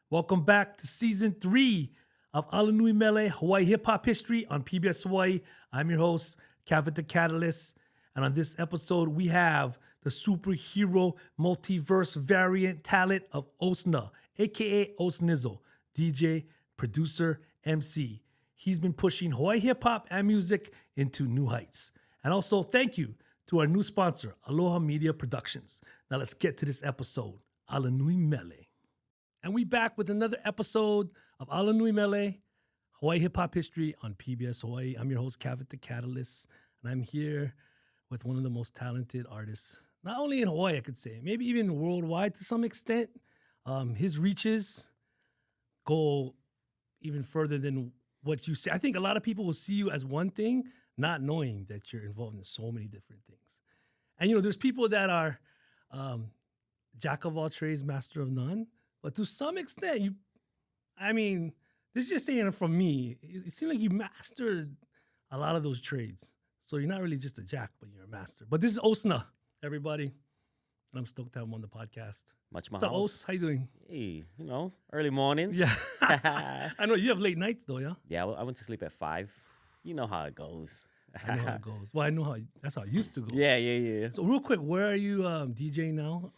Welcome back to season 3 of ALANUI MELE, Hawaiʻi Hip-Hop History on PBS Hawaiʻi. I'm your host, Kevin the Catalyst. And on this episode, we have the superhero multiverse variant talent of Osna, aka Osnizzle, DJ, producer, MC. He's been pushing Hawaiʻi hip-hop and music into new heights. And also, thank you to our new sponsor, Aloha Media Productions. Now let's get to this episode, ALANUI MELE. And we back with another episode of ALANUI MELE, Hawaiʻi Hip-Hop History on PBS Hawaiʻi. I'm your host, Kevin the Catalyst, and I'm here with one of the most talented artists, not only in Hawaii, I could say, maybe even worldwide to some extent. His reaches go even further than what you say. I think a lot of people will see you as one thing, not knowing that you're involved in so many different things. And, there's people that are jack of all trades, master of none. But to some extent, this is just saying it from me. It seems like you mastered a lot of those trades. So you're not really just a jack, but you're a master. But this is Osna, everybody. And I'm stoked to have him on the podcast. What's up, Os? How you doing? Hey, early mornings. Yeah. I know you have late nights, though, yeah? Yeah, I went to sleep at 5. You know how it goes. I know how it goes. Well, I know that's how it used to go. Yeah. So real quick, where are you DJing now?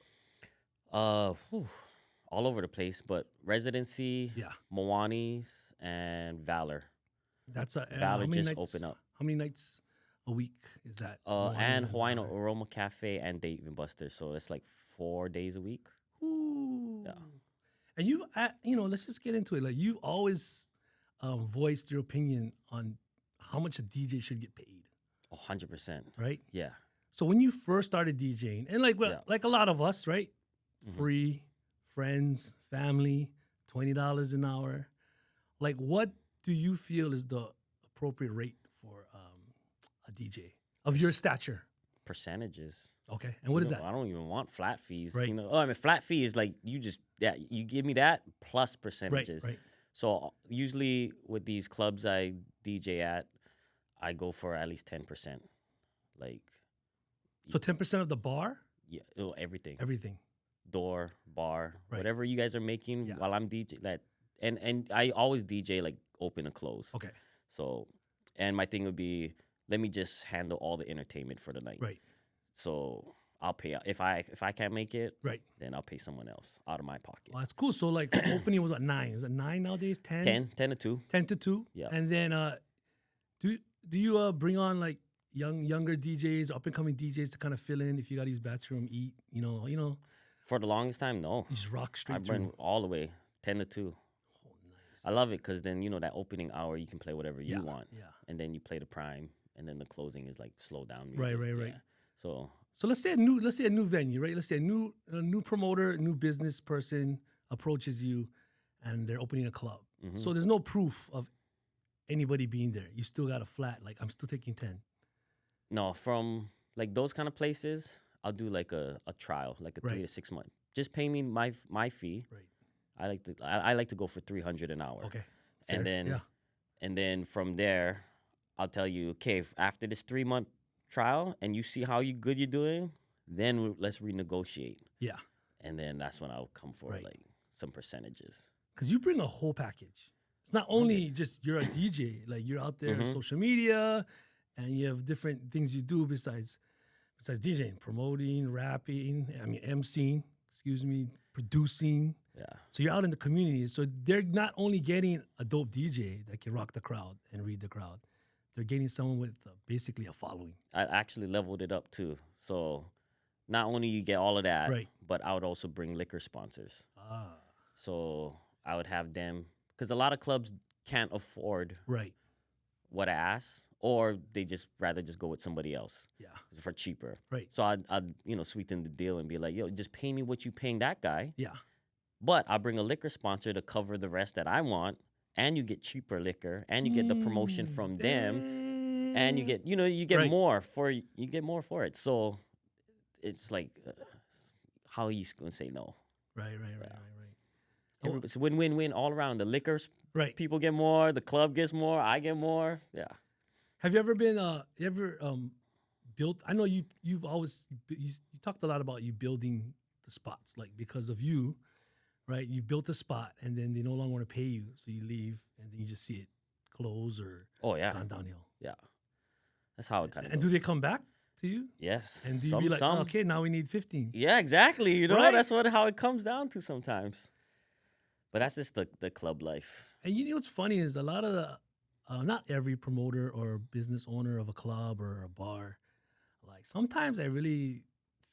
All over the place, but Residency, Moani's, and Valor. That's Valor just opened up. How many nights a week is that? And Hawaiian Aroma Cafe and Dave and Buster, so that's like 4 days a week. Ooh. Yeah. And you, let's just get into it. Like you've always voiced your opinion on how much a DJ should get paid. 100%. Right? Yeah. So when you first started DJing, and like a lot of us, right? Mm-hmm. Free, friends, family, $20 an hour. Like, what do you feel is the appropriate rate for a DJ of your stature? Percentages. Okay, and what is that? I don't even want flat fees. Right. Flat fee is like you give me that plus percentages. Right. So usually with these clubs I DJ at, I go for at least 10%. Like. So 10% of the bar? Yeah, everything. Everything. Door, bar, whatever you guys are making while I'm DJ. And I always DJ like open and close. Okay. So, and my thing would be, let me just handle all the entertainment for the night. Right. So I'll pay if I can't make it. Right. Then I'll pay someone else out of my pocket. Well, that's cool. So like opening was at 9. Is it 9 nowadays? 10? 10 to 2. 10 to 2. Yeah. And then do you bring on like younger DJs, up and coming DJs to kind of fill in if you got these bathroom eat, you know? For the longest time, no. You just rock straight I burn all the way, 10 to 2. Oh, nice. I love it because then, that opening hour, you can play whatever you want. Yeah. And then you play the prime, and then the closing is like slow down music. Right. Yeah. So let's say a new venue, right? Let's say a new promoter, new business person approaches you, and they're opening a club. Mm-hmm. So there's no proof of anybody being there. You still got a flat. Like I'm still taking 10. No, from like those kind of places, I'll do like a trial, like a 3 to 6 month. Just pay me my fee. Right. I like to go for $300 an hour. Okay. Fair. And then from there, I'll tell you, okay, after this 3-month trial, and you see how good you're doing, then let's renegotiate. Yeah. And then that's when I'll come for like some percentages. Because you bring a whole package. It's not only just you're a DJ, like you're out there on social media, and you have different things you do besides DJing, promoting, rapping, emceeing, producing. Yeah. So you're out in the community. So they're not only getting a dope DJ that can rock the crowd and read the crowd. They're getting someone with basically a following. I actually leveled it up too. So not only you get all of that, but I would also bring liquor sponsors. So I would have them, because a lot of clubs can't afford what I ask, or they rather go with somebody else for cheaper. Right. So I'd sweeten the deal and be like, yo, just pay me what you paying that guy. Yeah. But I'll bring a liquor sponsor to cover the rest that I want, and you get cheaper liquor, and you get the promotion from them, and you get more for it. So it's like, how are you gonna say no? Right. It's win-win-win all around. The liquors, people get more, the club gets more, I get more. Yeah. Have you ever been built? I know you've always you talked a lot about you building the spots, like because of you, right? You built a spot, and then they no longer want to pay you, so you leave, and then you just see it close or gone downhill. Yeah. That's how it kind of And goes. do they come back to you? Yes. And do you be like, oh, okay, now we need 15? Yeah, exactly. You know, Right? that's how it comes down to sometimes. But that's just the club life. And you know what's funny is a lot of the, not every promoter or business owner of a club or a bar, like sometimes I really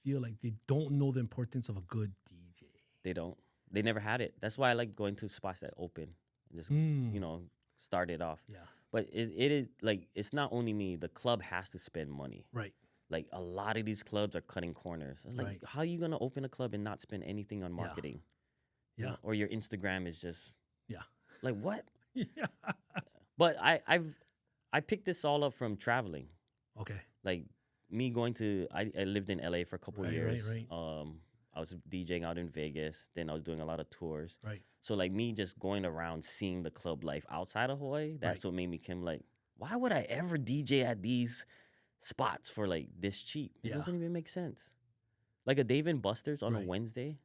feel like they don't know the importance of a good DJ. They don't. They never had it. That's why I like going to spots that open and just, you know, start it off. Yeah. But it is like, it's not only me. The club has to spend money. Right. Like a lot of these clubs are cutting corners. It's like, how are you going to open a club and not spend anything on marketing? Yeah. You know? Or your Instagram is just, Yeah. like what? Yeah. But I picked this all up from traveling. Okay. Like me going to, I lived in LA for a couple years. Right. I was DJing out in Vegas. Then I was doing a lot of tours. Right. So like me just going around seeing the club life outside of Hawaii, that's what made me come like, why would I ever DJ at these spots for like this cheap? It doesn't even make sense. Like a Dave and Buster's on a Wednesday,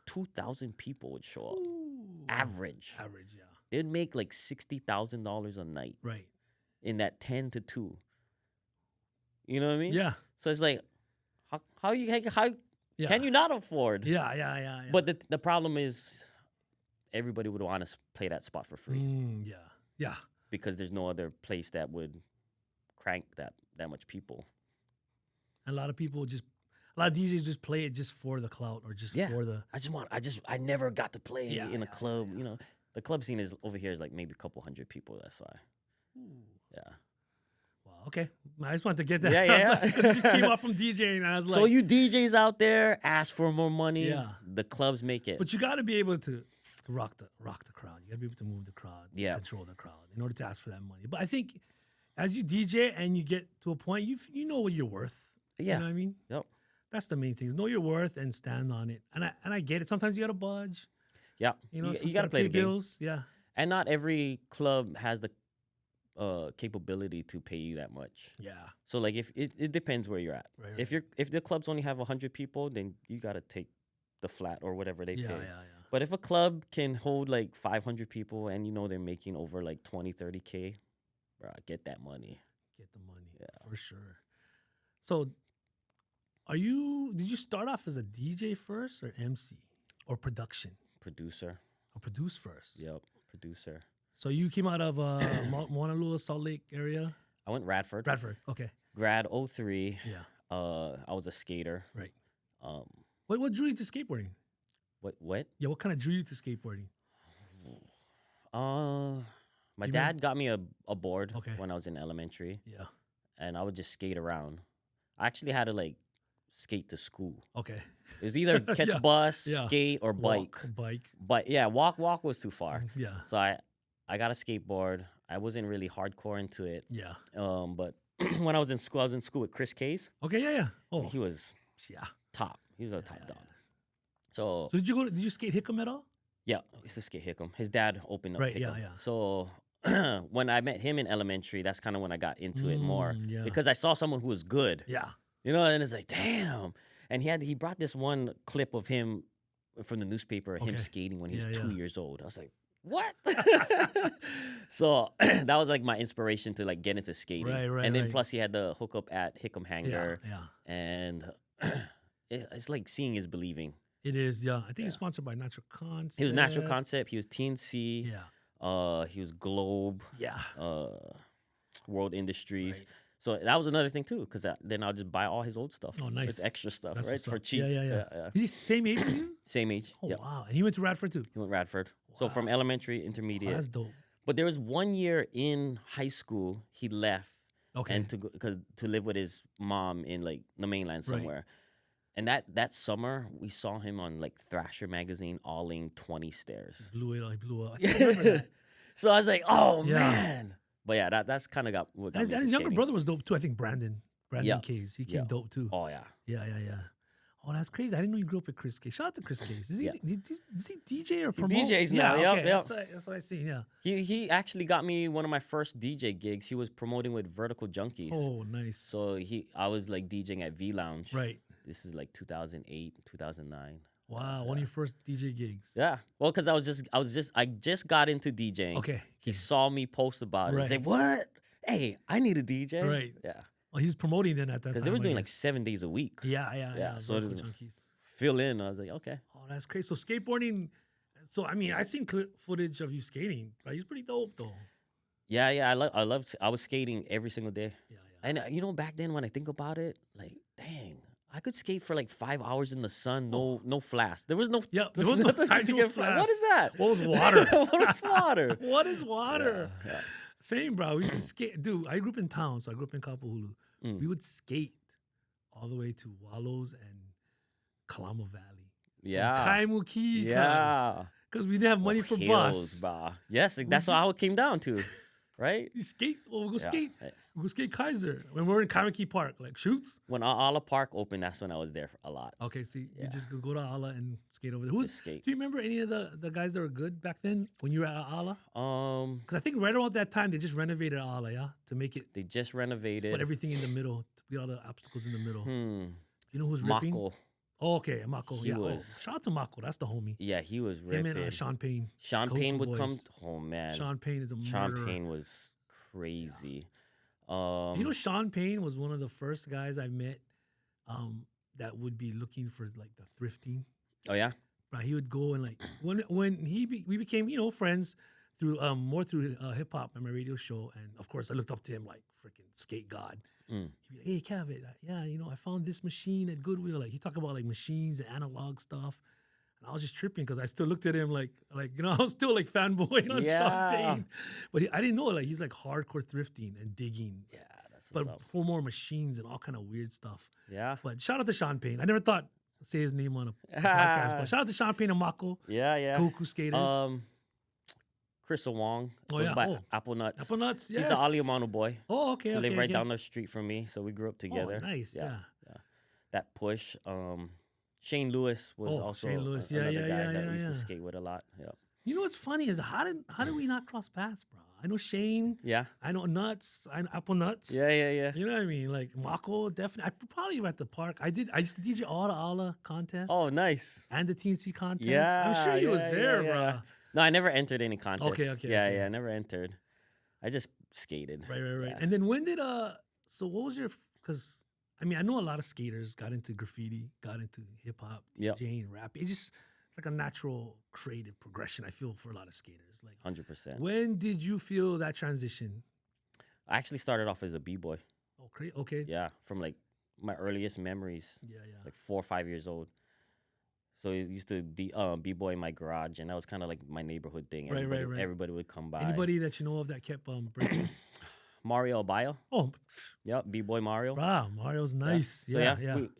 2,000 people would show up. Ooh. Average. Average, yeah. It'd make like $60,000 a night. Right. In that 10 to 2. You know what I mean? Yeah. So it's like, how can you not afford? Yeah. But the problem is, everybody would want to play that spot for free. Yeah. Because there's no other place that would crank that much people. And a lot of DJs just play it just for the clout or just for the. I never got to play in a club. You know, the club scene over here is like maybe a couple hundred people. That's why. Yeah. Wow. Okay. I just wanted to get that. Yeah. Because you just came off from DJing, and I was like, so you DJs out there, ask for more money. Yeah. The clubs make it. But you got to be able to rock the crowd. You got to be able to move the crowd. Yeah. Control the crowd in order to ask for that money. But I think as you DJ and you get to a point, you know what you're worth. Yeah. You know what I mean? Yep. That's the main thing. Is know your worth and stand on it. And I get it. Sometimes you got to budge. Yeah. You know, you got to play the game. bills. Yeah. And not every club has the capability to pay you that much. Yeah. So like if it depends where you're at. Right. If the clubs only have 100 people, then you got to take the flat or whatever they pay. Yeah. But if a club can hold like 500 people and you know they're making over like 20, 30K, bro, get that money. Get the money. Yeah. For sure. So did you start off as a DJ first or MC or production? Producer. Or produce first? Yep, producer. So you came out of Honolulu, Salt Lake area? I went Radford. Okay. Grad 03. Yeah. I was a skater. Right. What drew you to skateboarding? What? Yeah, what kind of drew you to skateboarding? My dad got me a board when I was in elementary. Yeah. And I would just skate around. I actually had to like skate to school. Okay. It was either catch bus, skate, or bike. Bike. But yeah, walk was too far. Yeah. So I got a skateboard. I wasn't really hardcore into it. Yeah. But when I was in school with Chris Case. Okay, yeah. Oh. He was top. He was a top dog. So did you skate Hickam at all? Yeah, I used to skate Hickam. His dad opened up Hickam. Yeah. So when I met him in elementary, that's kind of when I got into it more. Yeah. Because I saw someone who was good. Yeah. You know, and it's like, damn. And he brought this one clip of him from the newspaper, him skating when he was 2 years old. I was like, what? So that was like my inspiration to like get into skating. Right. And then plus he had the hookup at Hickam Hangar. Yeah. And it's like seeing is believing. It is, yeah. I think he's sponsored by Natural Concept. He was Natural Concept. He was TNC. Yeah. He was Globe. Yeah. World Industries. Right. So that was another thing too, because then I'll just buy all his old stuff. Oh, nice. With extra stuff, That's right? For cheap. Yeah. Is he the same age as you? Same age. Oh, yep. wow. And he went to Radford too? He went Radford. Wow. So from elementary, intermediate. Oh, that's dope. But there was 1 year in high school he left. Okay. And to live with his mom in like the mainland somewhere. Right. And that summer, we saw him on like Thrasher magazine, alling 20 stairs. He blew up. I remember that. So I was like, oh, man. But yeah, that's kind of got what got me and his younger brother was dope too. I think Brandon Case. He came dope too. Oh, yeah. Yeah. Oh, that's crazy. I didn't know you grew up with Chris Case. Shout out to Chris Case. Does he DJ or promote? He DJs now. Yeah, okay. Yep. That's what I seen. Yeah. He actually got me one of my first DJ gigs. He was promoting with Vertical Junkies. Oh, nice. So I was like DJing at V Lounge. Right. This is like 2008, 2009. Wow, one of your first DJ gigs. Yeah. Well, because I just got into DJing. Okay. He saw me post about it. He's like, "What? Hey, I need a DJ." Right. Yeah. Oh, he was promoting then at that time. Because they were doing like 7 days a week. Yeah. So Local junkies. fill in. I was like, okay. Oh, that's crazy. So skateboarding. So I mean, I seen footage of you skating. Right, he's pretty dope though. Yeah. I was skating every single day. Yeah. And back then when I think about it, like, dang, I could skate for like 5 hours in the sun, no flask. There was no Yeah, there there was nothing no to get flask. What is that? What was water? What is water? What is water? Yeah. Same, bro. We used to skate. Dude, I grew up in town, so I grew up in Kapahulu. We would skate all the way to Wallows and Kalama Valley. Yeah. Kaimuki. Yeah. Because we didn't have money for hills, bus. Bah. Yes, that's how it came down to, right? You skate. Well, we'll go Yeah. skate. We'll go skate Kaiser. When we were in Kaimuki Park, like shoots. When Ala Park opened, that's when I was there a lot. Okay, see, Yeah. you just go to Ala and skate over there. Just skate. Do you remember any of the guys that were good back then when you were at Ala? Because I think right around that time they just renovated Ala, yeah, to make it They just renovated. put everything in the middle, to put all the obstacles in the middle. You know who's ripping? Mako. Oh, okay, Mako. He Yeah, was- shout out to Mako. That's the homie. Yeah, he was Him ripping. and Sean Payne. Sean Koku Payne would boys. come. Oh man, Sean Payne is a Sean murderer. Payne was crazy. You know, Sean Payne was one of the first guys I met that would be looking for like the thrifting. Oh yeah. Right, he would go and like when we became friends through more through hip hop and my radio show, and of course I looked up to him like freaking skate god. He'd be like, "Hey, Kevin, yeah, I found this machine at Goodwill." Like he talked about like machines and analog stuff, and I was just tripping because I still looked at him like I was still like fanboying on Sean Payne, but I didn't know like he's like hardcore thrifting and digging. Yeah, that's what's But up. for more machines and all kind of weird stuff. Yeah. But shout out to Sean Payne. I never thought I'd say his name on a podcast, but shout out to Sean Payne and Mako. Yeah. Koku skaters. Chris Wong. Oh, goes yeah. by Oh. Apple Nuts. Apple Nuts, yes. He's an Aliamano boy. Oh, okay, He okay. lived right okay. down the street from me, so we grew up together. Oh, nice, yeah. That push. Shane Lewis was Oh, also Shane Lewis. Yeah, another yeah, guy yeah, that yeah, we used to yeah. skate with a lot. Yeah. You know what's funny is how did we not cross paths, bro? I know Shane. Yeah. I know Nuts. I know Apple Nuts. Yeah. You know what I mean? Like Mako, definitely. I probably were at the park. I used to DJ all the Ala contests. Oh, nice. And the TNC contest. Yeah. I'm sure he was there, bro. No, I never entered any contest. Okay. Yeah, I never entered. I just skated. Right. Yeah. And then when did so what was your, because I mean I know a lot of skaters got into graffiti, got into hip hop, Yep. DJing, rap. It's like a natural creative progression, I feel, for a lot of skaters. Like 100%. when did you feel that transition? I actually started off as a b-boy. Oh, okay. Yeah, from like my earliest memories, Yeah. like 4 or 5 years old. So I used to b-boy in my garage, and that was kind of like my neighborhood thing. Right. Everybody would come by. Anybody that you know of that kept breaking? Mario Abayo. Oh, Yep, b-boy Mario. wow, Mario's nice. Yeah.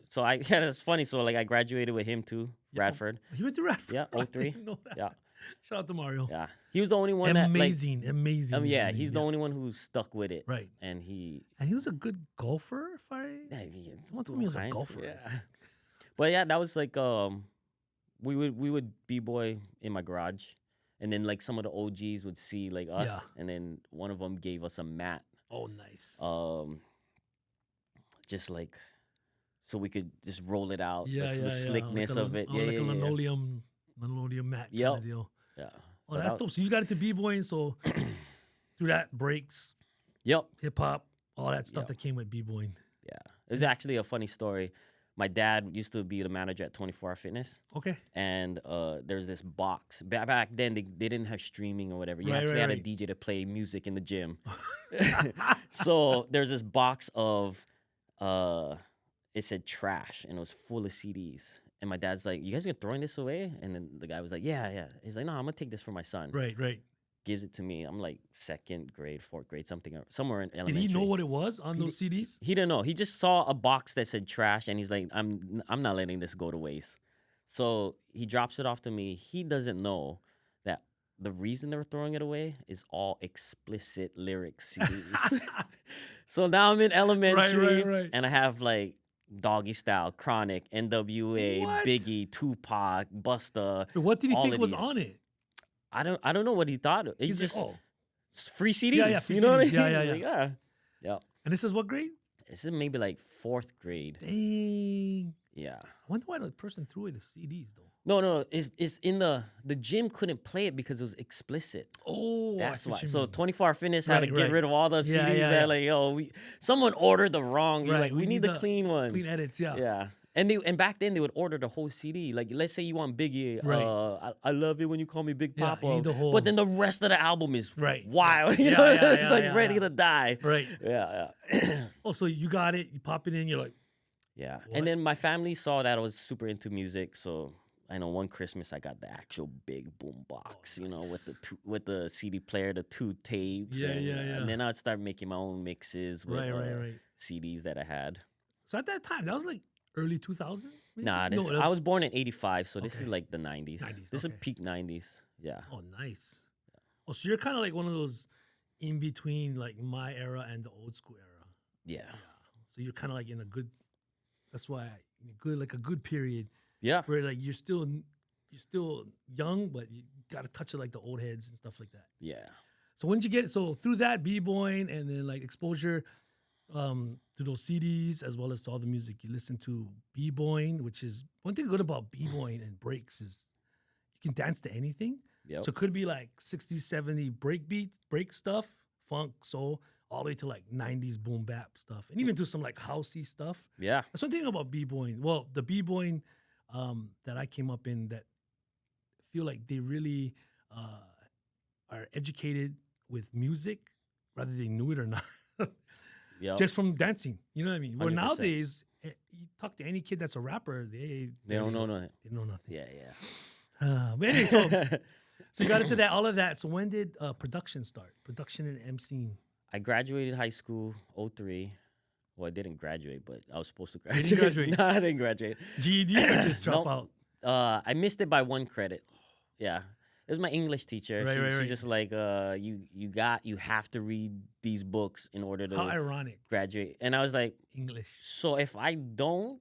So that's funny. So like I graduated with him too, Radford. He went to Radford. Yeah, I 03. didn't know that. Yeah. Shout out to Mario. Yeah, he was the only one Amazing. Yeah, Amazing. he's the only one who stuck with it. Right. And he was a good golfer, if someone told me he was a golfer. Yeah. But yeah, that was like we would b-boy in my garage, and then like some of the OGs would see like us, Yeah. and then one of them gave us a mat. Oh, nice. Just like so we could just roll it out. Yeah, the slickness like of it. like Yeah. a linoleum mat kind Yep. of deal. Yeah. Oh, that's dope. So you got into b-boying, so through that breaks, Yep. hip hop, all that stuff Yep. that came with b-boying. Yeah. It's actually a funny story. My dad used to be the manager at 24 Hour Fitness. Okay. And there's this box. Back then, they didn't have streaming or whatever. You Right, actually had right. a DJ to play music in the gym. So there's this box of, it said trash, and it was full of CDs. And my dad's like, "You guys are throwing this away?" And then the guy was like, "Yeah." He's like, "No, I'm going to take this for my son." Right. Gives it to me. I'm like 2nd grade, 4th grade, somewhere in Did elementary. he know what it was on those CDs? He didn't know. He just saw a box that said trash, and he's like, I'm not letting this go to waste. So he drops it off to me. He doesn't know that the reason they were throwing it away is all explicit lyric CDs. So now I'm in elementary, Right. and I have like Doggy Style, Chronic, NWA, What? Biggie, Tupac, Busta. What did he all think of was these. on it? I don't know what he thought. He's just like, oh. free CDs. Yeah, free you know CDs. what I mean? Yeah. Like, yeah. And this is what grade? This is maybe like 4th grade. Dang. Yeah. I wonder why the person threw away the CDs though. No. It's in the gym couldn't play it because it was explicit. Oh, That's I why. see what you So mean. 24 Hour Fitness had to Right, get right. rid of all the Yeah, CDs yeah, that yeah. like, yo, someone ordered the wrong. You're Right, like, we need the clean ones. Clean edits, yeah. Yeah. And back then they would order the whole CD. Like, let's say you want Biggie, Right. I love it when you call me Big Yeah, Papa. you need the whole- But then the rest of the album is Right. wild. Yeah. You know, Yeah, it's yeah, like yeah, ready yeah. to die. Right. Yeah. Oh, so you got it. You pop it in. You're like, Yeah. What? And then my family saw that I was super into music, so I know one Christmas I got the actual big boom box, you know, with the CD player, the 2 tapes. Yeah, and, yeah. And then I'd start making my own mixes with right. CDs that I had. So at that time, that was like early 2000s? Maybe? Nah, No, I was born in 85, so this Okay. is like the 90s. 90s, This okay. is peak 90s. Yeah. Oh, nice. Oh, so you're kind of like one of those in between like my era and the old school era. Yeah. So you're kind of like in a good, that's why, like a good period Yeah. where like you're still young, but you got to touch it like the old heads and stuff like that. Yeah. So when did you get, so through that b-boying and then like exposure to those CDs as well as to all the music you listen to, b-boying, which is one thing good about b-boying and breaks is you can dance to anything. Yep. So it could be like 60s, 70s break stuff, funk, soul, all the way to like 90s boom bap stuff, and even to some like housey stuff. Yeah. That's one thing about b-boying. Well, the b-boying that I came up in that feel like they really are educated with music, whether they knew it or not, Yep. just from dancing. You know what I mean? Where 100%. nowadays, you talk to any kid that's a rapper, they They don't know nothing. They know nothing. Yeah. But anyway, so you got into that, all of that. So when did production start? Production and MCing. I graduated high school 03. Well, I didn't graduate, but I was supposed to graduate. Didn't graduate? No, I didn't graduate. GED or just drop Nope. out? I missed it by 1 credit. Yeah. It was my English teacher. Right, She's right. just like, you have to read these books in order to How ironic. graduate. And I was like, English. so if I don't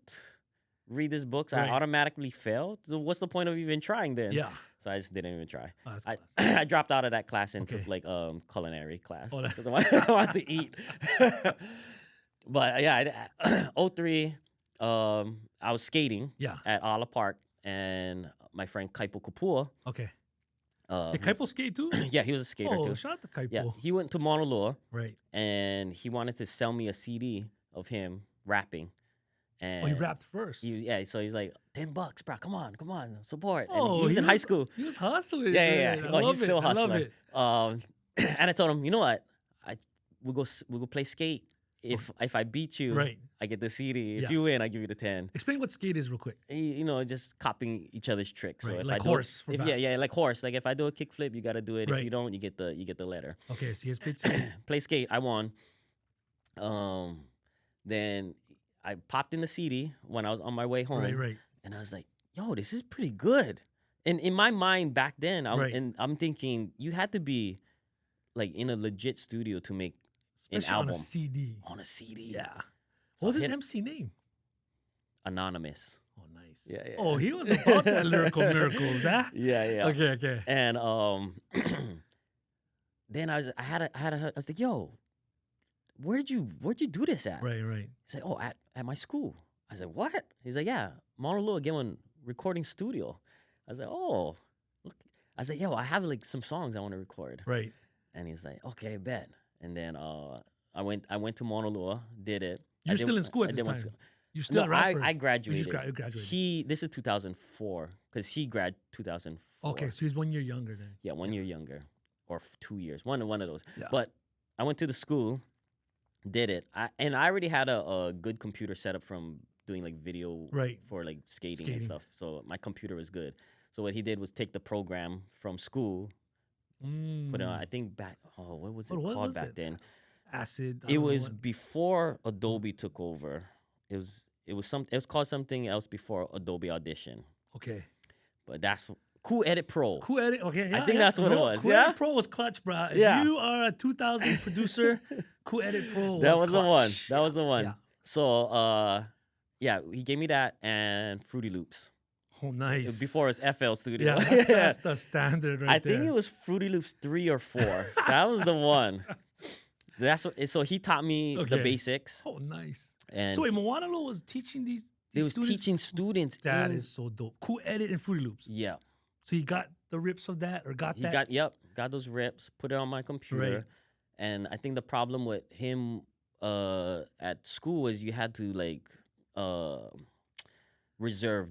read these books, Right. I automatically fail? So what's the point of even trying then? Yeah. So I just didn't even try. Oh, that's I, classic. I dropped out of that class and Okay. took like culinary class Oh, that- because I wanted to eat. But yeah, 03, I was skating Yeah. at Ala Park, and my friend Kaipo Kapua. Okay. Uh, Did Kaipo skate too? yeah, he was a skater Oh, too. shout out to Kaipo. Yeah, he went to Mauna Loa, Right. and he wanted to sell me a CD of him rapping. And Oh, he rapped first. so he's like, $10, bro. Come on, support. And Oh, he was in high school. He was hustling. Yeah. man. I Well, love he's still it. I love hustling. it. And I told him, you know what? We'll go play skate. If I beat you, Right. I get the CD. If Yeah. you win, I give you the 10. Explain what skate is real quick. You know, just copying each other's tricks. Right, So if like I do, horse for back. yeah, like horse. Like if I do a kickflip, you got to do it. Right. If you don't, you get the letter. Okay, so he has played skate. Play skate. I won. Then I popped in the CD when I was on my way home. Right. And I was like, yo, this is pretty good. And in my mind back then, Right. I'm thinking you had to be like in a legit studio to make Especially album. on a CD. on a CD. Yeah. So What was I his hit MC name? Anonymous. Oh, nice. Yeah. Oh, he was about that lyrical miracles, huh? Yeah. Okay. And then I was like, yo, where'd you do this at? Right. He's like, oh, at my school. I was like, what? He's like, yeah, Mauna Loa Gilman recording studio. I was like, oh. Look. I was like, yo, I have like some songs I want to record. Right. And he's like, okay, bet. And then I went to Mauna Loa, did it. You're still in school at this time. You're still a rapper. I graduated. You just graduated. This is 2004 because he grad 2004. Okay, so he's 1 year younger then. Yeah, 1 year younger, or 2 years, one of those. Yeah. But I went to the school, did it, and I already had a good computer setup from doing like video Right. for like skating and stuff. So my computer was good. So what he did was take the program from school, put it on. I think back. Oh, what was it What called was back it? then? Acid. It was before Adobe took over. It was called something else before Adobe Audition. Okay. But that's Cool Edit Pro. Cool Edit. Okay. Yeah, I think that's what it was, Cool yeah? Edit Pro was clutch, bro. If Yeah. you are a 2000 producer, Cool Edit Pro That was the clutch. one. That was the one. Yeah. So yeah, he gave me that and Fruity Loops. Oh, nice. Before his FL Studio. Yeah, that's the standard right I there. think it was Fruity Loops 3 or 4. That was the one. That's what. So he taught me the Okay. basics. Oh, nice. And So wait, Mauna Loa was teaching these They was teaching students. That is so dope. Cool Edit and Fruity Loops. Yeah. So he got the rips of that, or got that? Got those rips, put it on my computer. Right. And I think the problem with him at school is you had to like reserve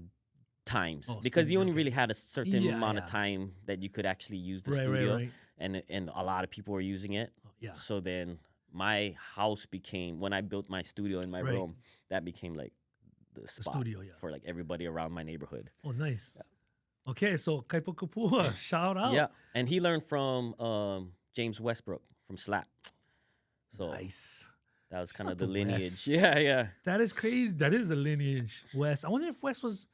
times because you only really had a certain amount of time that you could actually use the studio. Right. And a lot of people were using it. Yeah. So then my house became, when I built my studio in my room, that became like the spot studio, for like everybody around my neighborhood. Oh, nice. Yeah. Okay, so Kaipo Kapua, shout out. Yeah, and he learned from James Westbrook from Slap. So nice. That was kind of the lineage. Wes. Yeah. That is crazy. That is a lineage, Wes. I wonder if Wes was.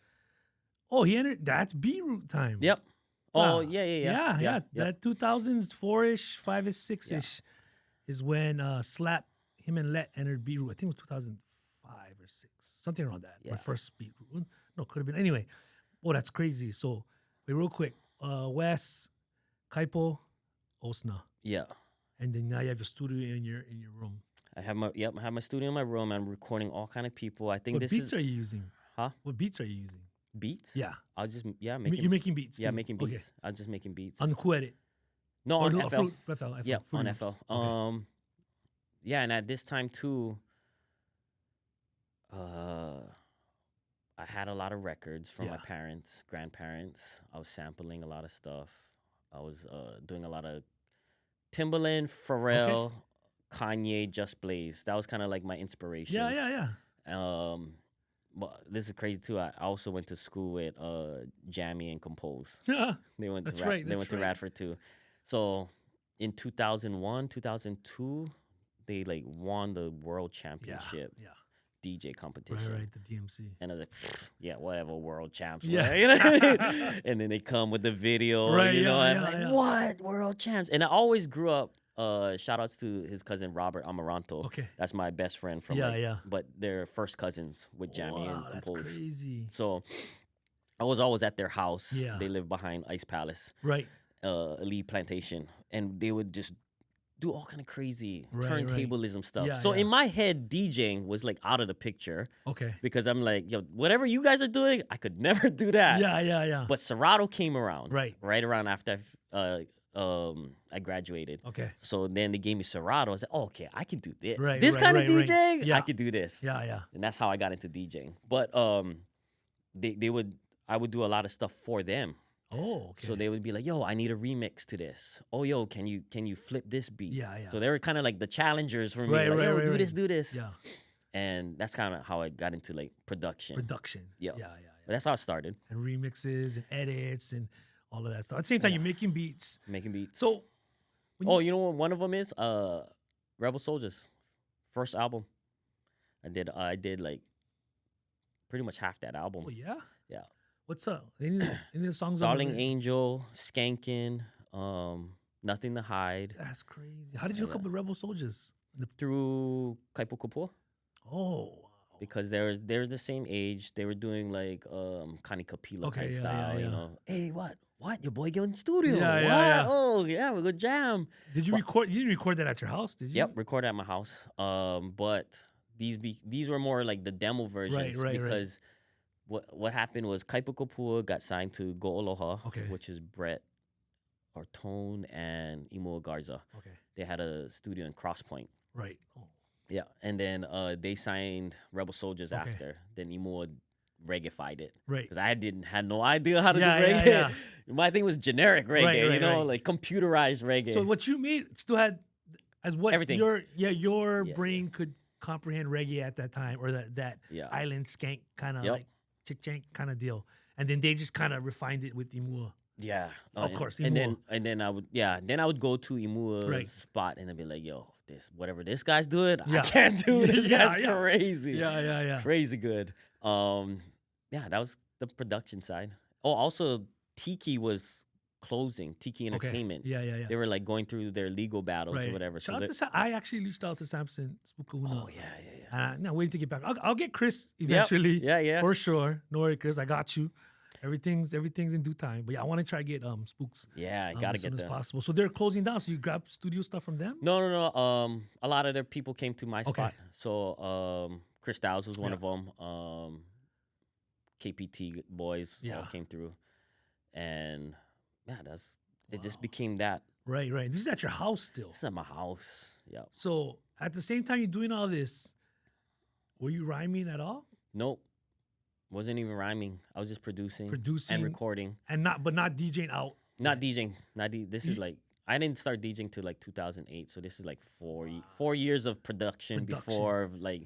Oh, he entered. That's B-Root time. Yep. Wow. Oh, yeah. That 2000s, 4-ish, 5-ish, 6-ish is when Slap, him and Let entered B-Root. I think it was 2005 or 6. Something around that. Yeah. My first B-Root. No, could have been. Anyway. Oh, that's crazy. So, wait, real quick. Wes, Kaipo, Osna. Yeah. And then now you have your studio in your room. I have my studio in my room. I'm recording all kind of people. I think what beats are you using? Huh? What beats are you using? Beats? Yeah. I'll just you're making beats. Yeah, too. making beats. Okay. I'm just making beats. On the Cool Edit. No, on FL. FL. Yeah, Fruity on FL. Loops. Okay. Yeah, and at this time too, I had a lot of records from my parents, grandparents. I was sampling a lot of stuff. I was doing a lot of Timbaland, Pharrell, Kanye, Just Blaze. That was kind of like my inspirations. Yeah. But this is crazy too. I also went to school with Jamie and Compose. Yeah. They went That's to right. They went to Radford too. So in 2001, 2002, they like won the world championship. Yeah. DJ competition. Right, the DMC. And I was like, yeah, whatever, world champs. Yeah. You know what I mean? And then they come with the video, right, you know, and yeah, I'm like, what? World champs. And I always grew up, shout outs to his cousin Robert Amaranto. Okay. That's my best friend from but they're first cousins with Jamie and Compose. That's crazy. So I was always at their house. Yeah. They live behind Ice Palace. Right. Elite Plantation. And they would just do all kind of crazy turntablism stuff. Yeah, so in my head, DJing was like out of the picture. Okay. Because I'm like, yo, whatever you guys are doing, I could never do that. Yeah. But Serato came around. Right around after I graduated. Okay. So then they gave me Serato. I was like, oh, okay, I can do this. Right, This kind of DJing, right. Yeah. I could do this. Yeah. And that's how I got into DJing. But I would do a lot of stuff for them. Oh, okay. So they would be like, yo, I need a remix to this. Oh, yo, can you flip this beat? Yeah. So they were kind of like the challengers for me. Right, like, yo, right. do this. Yeah. And that's kind of how I got into like production. Yeah. But that's how I started. And remixes and edits and all of that stuff. At the same time, you're making beats. So, you know what one of them is? Rebel Soldiers, first album. I did like pretty much half that album. Oh yeah. Yeah. What's up? Any of the songs? Darling Angel, Skankin', Nothing to Hide. That's crazy. How did you hook up with Rebel Soldiers? Through Kaipo Kapua. Oh. Wow. Because they're the same age. They were doing like Kani Kapila kind of style, you know. Hey, what? Your boy get in the studio? Yeah. Oh, yeah, we're good jam. Did you record? You didn't record that at your house, did you? Yep, record at my house. But these were more like the demo versions because what happened was Kaipo Kapua got signed to Go Aloha, which is Brett Ortone and Imua Garza. Okay. They had a studio in Cross Point. Right. Oh. Yeah, and then they signed Rebel Soldiers after. Then Imua reggae-fied it. Right. Because I had no idea how to do reggae. Yeah. My thing was generic reggae, you know, like computerized reggae. So what you made still had as what everything. Your brain could comprehend reggae at that time, or that island skank kind of like chick-chank kind of deal. And then they just kind of refined it with Imua. Yeah. Of course, Imua. And then I would go to Imua's spot and I'd be like, yo, whatever this guy's doing, I can't do it. This guy's crazy. Yeah. Crazy good. That was the production side. Oh, also Tiki was closing, Tiki Entertainment. Yeah. They were like going through their legal battles or whatever. I actually reached out to Samson Spukahuna. Oh, yeah. Now waiting to get back. I'll get Chris eventually. Yep. Yeah. For sure. No worry, Chris. I got you. Everything's in due time. But yeah, I want to try to get Spooks. Yeah, you gotta get them as soon as possible. So they're closing down. So you grab studio stuff from them? No. A lot of their people came to my spot. So Chris Dowes was one of them. KPT boys all came through, and it just became that. Right. This is at your house still. This is at my house. Yeah. So at the same time you're doing all this, were you rhyming at all? Nope. Wasn't even rhyming. I was just producing and recording, and not DJing out. Not DJing. This is like I didn't start DJing till like 2008. So this is like 4 years of production before like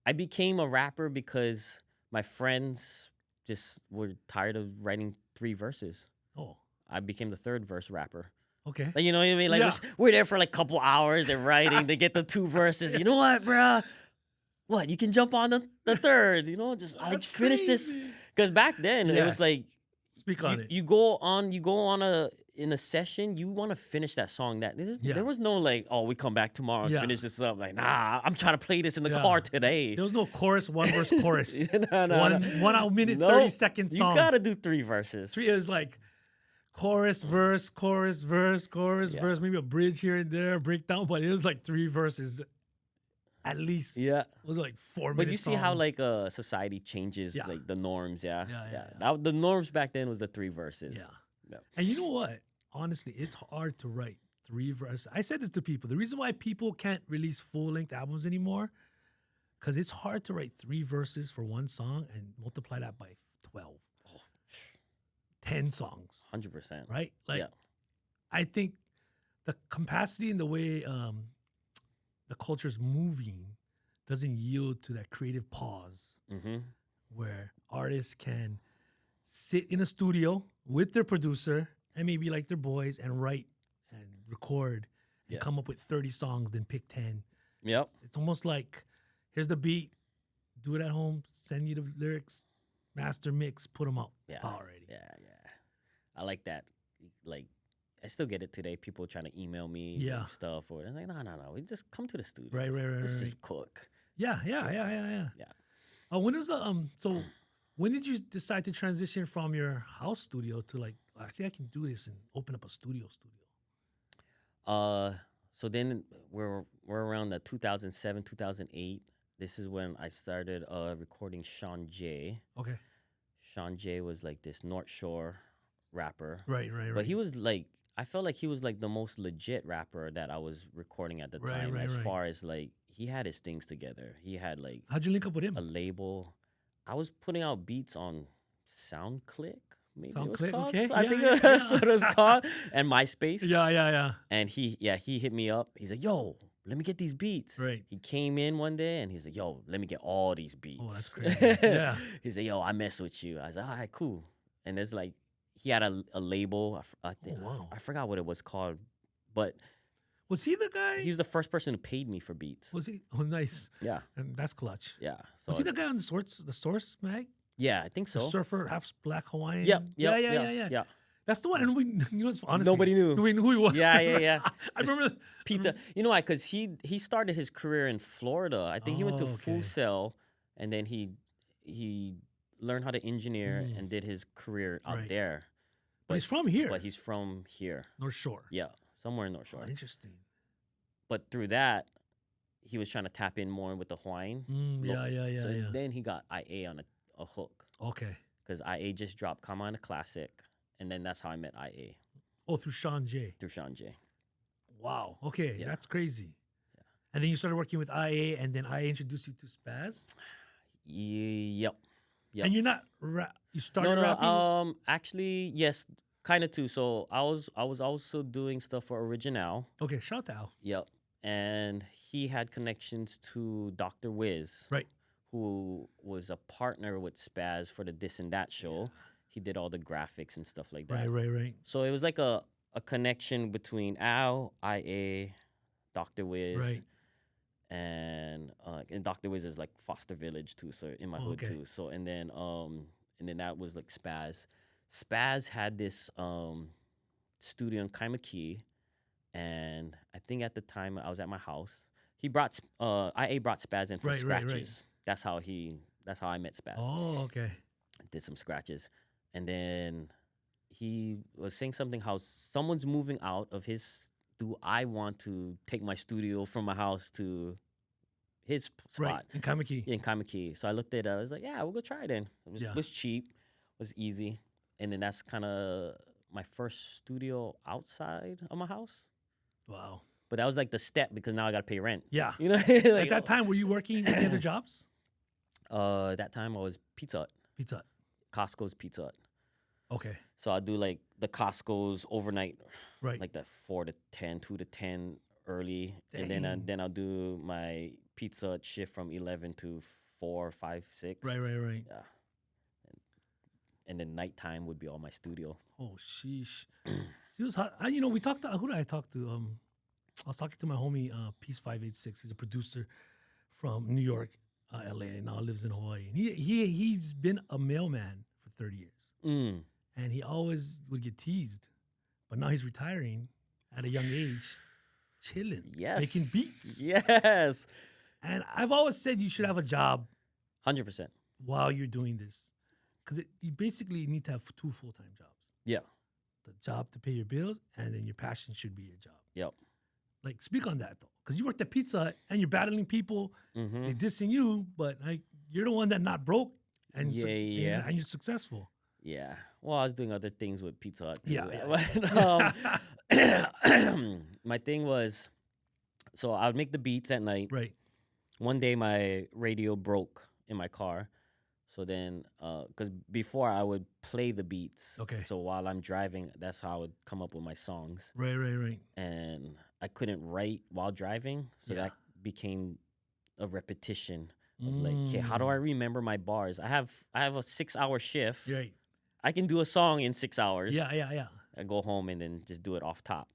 I became a rapper because my friends just were tired of writing 3 verses. Oh. I became the 3rd verse rapper. Okay. Like, you know what I mean? Like we're there for like a couple hours. They're writing. They get the 2 verses. You know what, bruh? What? You can jump on the 3rd. You know, just like finish this. Because back then it was like speak on it. You go on in a session. You want to finish that song. There was no like, oh, we come back tomorrow and finish this up. Like, nah, I'm trying to play this in the car today. There was no chorus, 1 verse, chorus. No. 1 hour minute 30-second song. You gotta do 3 verses. 3 is like chorus, verse, verse, maybe a bridge here and there, breakdown, but it was like 3 verses at least. Yeah. It was like 4 minutes. But you see how like society changes like the norms, the norms back then was the 3 verses. Yeah. And you know what? Honestly, it's hard to write 3 verses. I said this to people. The reason why people can't release full-length albums anymore, because it's hard to write 3 verses for 1 song and multiply that by 12. 10 songs. 100%. Right? Like, I think the capacity and the way the culture's moving doesn't yield to that creative pause where artists can sit in a studio with their producer and maybe like their boys and write and record and come up with 30 songs, then pick 10. Yep. It's almost like, here's the beat, do it at home, send you the lyrics, master mix, put them out already. Yeah. I like that. Like, I still get it today. People trying to email me stuff. Or I'm like, no. We just come to the studio. Right. Let's just cook. Yeah. When was so when did you decide to transition from your house studio to like, I think I can do this and open up a studio? So then we're around the 2007, 2008. This is when I started recording Sean J. Okay. Sean J was like this North Shore rapper. Right. But he was like, I felt like he was like the most legit rapper that I was recording at the time. As far as like, he had his things together. He had like, how'd you link up with him? A label. I was putting out beats on SoundClick. Maybe SoundClick, it was called. okay. I think that's what it was called. And MySpace. Yeah. And he hit me up. He's like, yo, let me get these beats. Right. He came in one day and he's like, yo, let me get all these beats. Oh, that's crazy. Yeah. He's like, yo, I mess with you. I was like, all right, cool. And there's like, he had a label. I think, I forgot what it was called, but was he the guy? He was the first person who paid me for beats. Was he? Oh, nice. Yeah. And that's clutch. Yeah. So was he the guy on the Source mag? Yeah, I think so. The surfer, half black Hawaiian. Yeah. That's the one. And we, you know, honestly, nobody knew who he was. Yeah. I remember. You know why? Because he started his career in Florida. I think he went to Full Sail, and then he learned how to engineer and did his career out there. But he's from here. But he's from here. North Shore. Yeah, somewhere in North Shore. Oh, interesting. But through that, he was trying to tap in more with the Hawaiian. So then he got IA on a hook. Okay. Because IA just dropped Come On a Classic, and then that's how I met IA. Oh, through Sean J. Wow. Okay, that's crazy. Yeah. And then you started working with IA, and then IA introduced you to Spaz? Yep. And you're not you started rapping? Actually, yes, kind of too. So I was also doing stuff for Original. Okay, shout out. Yep. And he had connections to Dr. Wiz. Right. Who was a partner with Spaz for the This and That show. Yeah. He did all the graphics and stuff like that. Right. So it was like a connection between Al, IA, Dr. Wiz. Right. And Dr. Wiz is like Foster Village too, so in my hood too. So and then that was like Spaz. Spaz had this studio in Kaimaki, and I think at the time I was at my house. He brought IA brought Spaz in for scratches. Right. That's how I met Spaz. Oh, okay. Did some scratches, and then he was saying something how someone's moving out of his. Do I want to take my studio from my house to his spot. Right, in Kamiki. Yeah, in Kamiki. So I looked at it. I was like, yeah, we'll go try it then. It was cheap, was easy. And then that's kind of my first studio outside of my house. Wow. But that was like the step because now I got to pay rent. Yeah. You know? Like, at that time, were you working any other jobs? That time I was Pizza Hut. Pizza Hut. Costco's Pizza Hut. Okay. So I do like the Costco's overnight. Right. Like that 4 to 10, 2 to 10 early. Dang. And then I'll do my Pizza Hut shift from 11 to 4, 5, 6. Right. Yeah. And then nighttime would be all my studio. Oh, sheesh. See, it was hot. We talked to, who did I talk to? I was talking to my homie, Peace 586. He's a producer from New York, LA, and now lives in Hawaii. And he's been a mailman for 30 years. And he always would get teased. But now he's retiring at a young age, chilling, making beats. Yes. And I've always said you should have a job 100%. while you're doing this. Because you basically need to have 2 full-time jobs. Yeah. The job to pay your bills, and then your passion should be your job. Yep. Like, speak on that, though. Because you worked at Pizza Hut, and you're battling people. They're dissing you, but like you're the one that not broke, and and you're successful. Yeah. Well, I was doing other things with Pizza Hut too. Yeah. My thing was, so I would make the beats at night. Right. One day my radio broke in my car. So then, because before I would play the beats. Okay. So while I'm driving, that's how I would come up with my songs. Right. And I couldn't write while driving. So that became a repetition of like, okay, how do I remember my bars? I have a 6-hour shift. Right. I can do a song in 6 hours. Yeah. I go home and then just do it off top.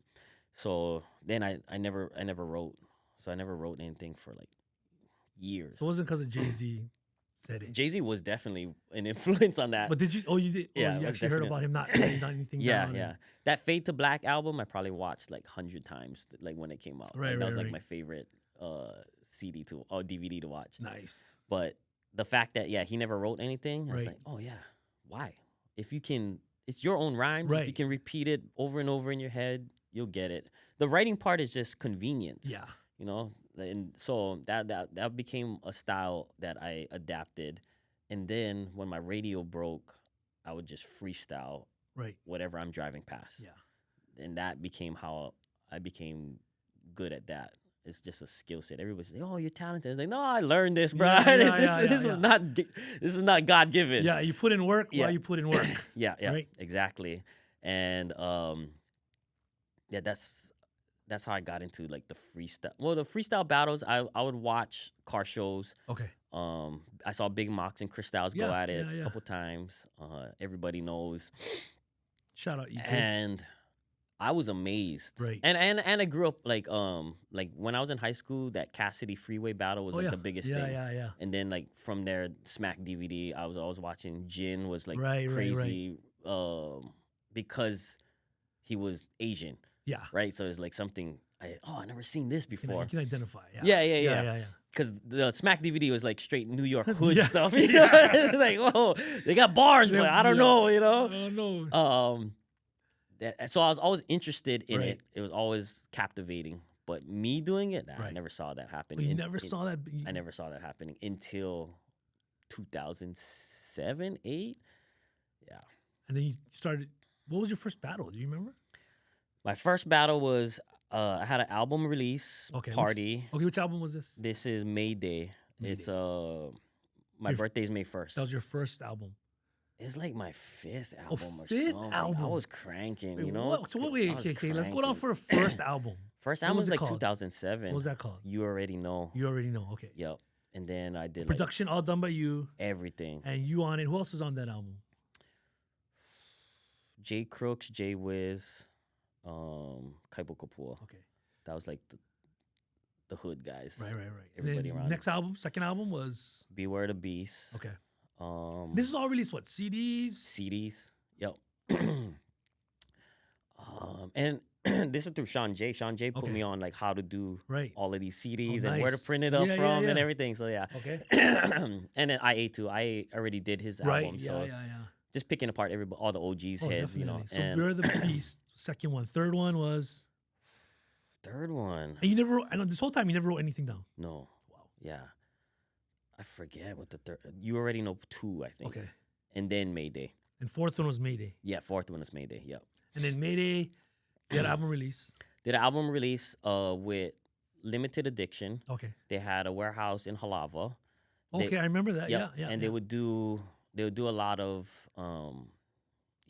So then I never wrote. So I never wrote anything for like years. So it wasn't because of Jay-Z said it. Jay-Z was definitely an influence on that. But did you? Oh, you did. Yeah, Oh, you actually heard about him not writing down anything down. Yeah. That Fade to Black album I probably watched like 100 times, like when it came out. That was like my favorite CD or DVD to watch. Nice. But the fact that he never wrote anything, I was Right. like, oh yeah, why? If you can, it's your own rhymes. Right. If you can repeat it over and over in your head, you'll get it. The writing part is just convenience. Yeah. You know, and so that became a style that I adapted. And then when my radio broke, I would just freestyle whatever I'm driving past. Yeah. And that became how I became good at that. It's just a skill set. Everybody's like, "Oh, you're talented." It's like, "No, I learned this, bro. This is not God given." Yeah, you put in work while you put in work. Yeah, right? Exactly. And that's how I got into like the freestyle. Well, the freestyle battles, I would watch car shows. Okay. I saw Big Mox and Chris Styles go at it a couple times. Everybody knows. Shout out EK. And I was amazed. Right. And I grew up like when I was in high school, that Cassidy Freeway battle was like the biggest thing. Yeah. And then like from there, Smack DVD, I was always watching. Jin was like Right. crazy because he was Asian. Yeah. Right. So it's like something I never seen this before. You can identify. Yeah. Because the Smack DVD was like straight New York hood stuff. You know? It's like, whoa, they got bars, but I don't know, you know? I don't know. So I was always interested in it. It was always captivating. But me doing it, I never saw that happen. You never saw that? I never saw that happening until 2007, 8. Yeah. And then you started, what was your first battle? Do you remember? My first battle was, I had an album release party. Which album was this? This is May Day. It's my birthday's May 1st. That was your first album. It's like my 5th album or fifth something. album. I was cranking, Wait, you know. What? So okay. Let's go down for a first album. First album was like called? 2007. What was that called? You Already Know. You Already Know. Okay. Yep. And then I did production all done by you. Everything. And you on it. Who else was on that album? Jay Crooks, Jay Wiz, Kaipo Kapua. Okay. That was like the hood guys. Right. Everybody around. Next album, second album was Beware the Beast. Okay. This is all released what? CDs? CDs. Yep. And this is through Sean J. Sean J put me on like how to do all of these CDs and where to print it up from and everything. So yeah. Okay. And then IA too. I already did his album. So yeah. just picking apart all the OGs' heads, definitely. you know. So Beware the Beast, second one. Third one was. Third one. And you never wrote, and this whole time you never wrote anything down. No. Wow. Yeah. I forget what the third. You already know 2, I think. Okay. And then Mayday. And 4th one was Mayday. Yeah, 4th one is Mayday. Yep. And then Mayday, they had album release. Did an album release with Limited Addiction. Okay. They had a warehouse in Halava. Okay, I remember that. Yep, Yeah. And they would do a lot of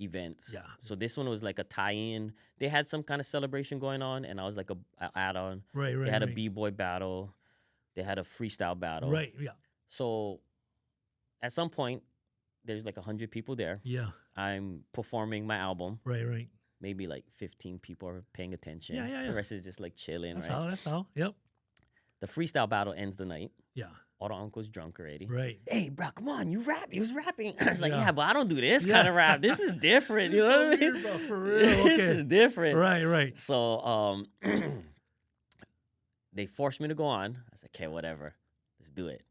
events. Yeah. So this one was like a tie-in. They had some kind of celebration going on, and I was like a add-on. Right. They had a b-boy battle. They had a freestyle battle. Right. Yeah. So at some point, there's like 100 people there. Yeah. I'm performing my album. Right. Maybe like 15 people are paying attention. Yeah. The rest is just like chilling, That's right? That's how. Yep. The freestyle battle ends the night. Yeah. All the uncles drunk already. Right. Hey, bro, come on, you rap. He was rapping. I was like, Yeah. yeah, but I don't do this kind of rap. This is different. You It's know so what I mean? weird, bro, for real. Okay. This is different. Right. So they forced me to go on. I said, okay, whatever. Let's do it.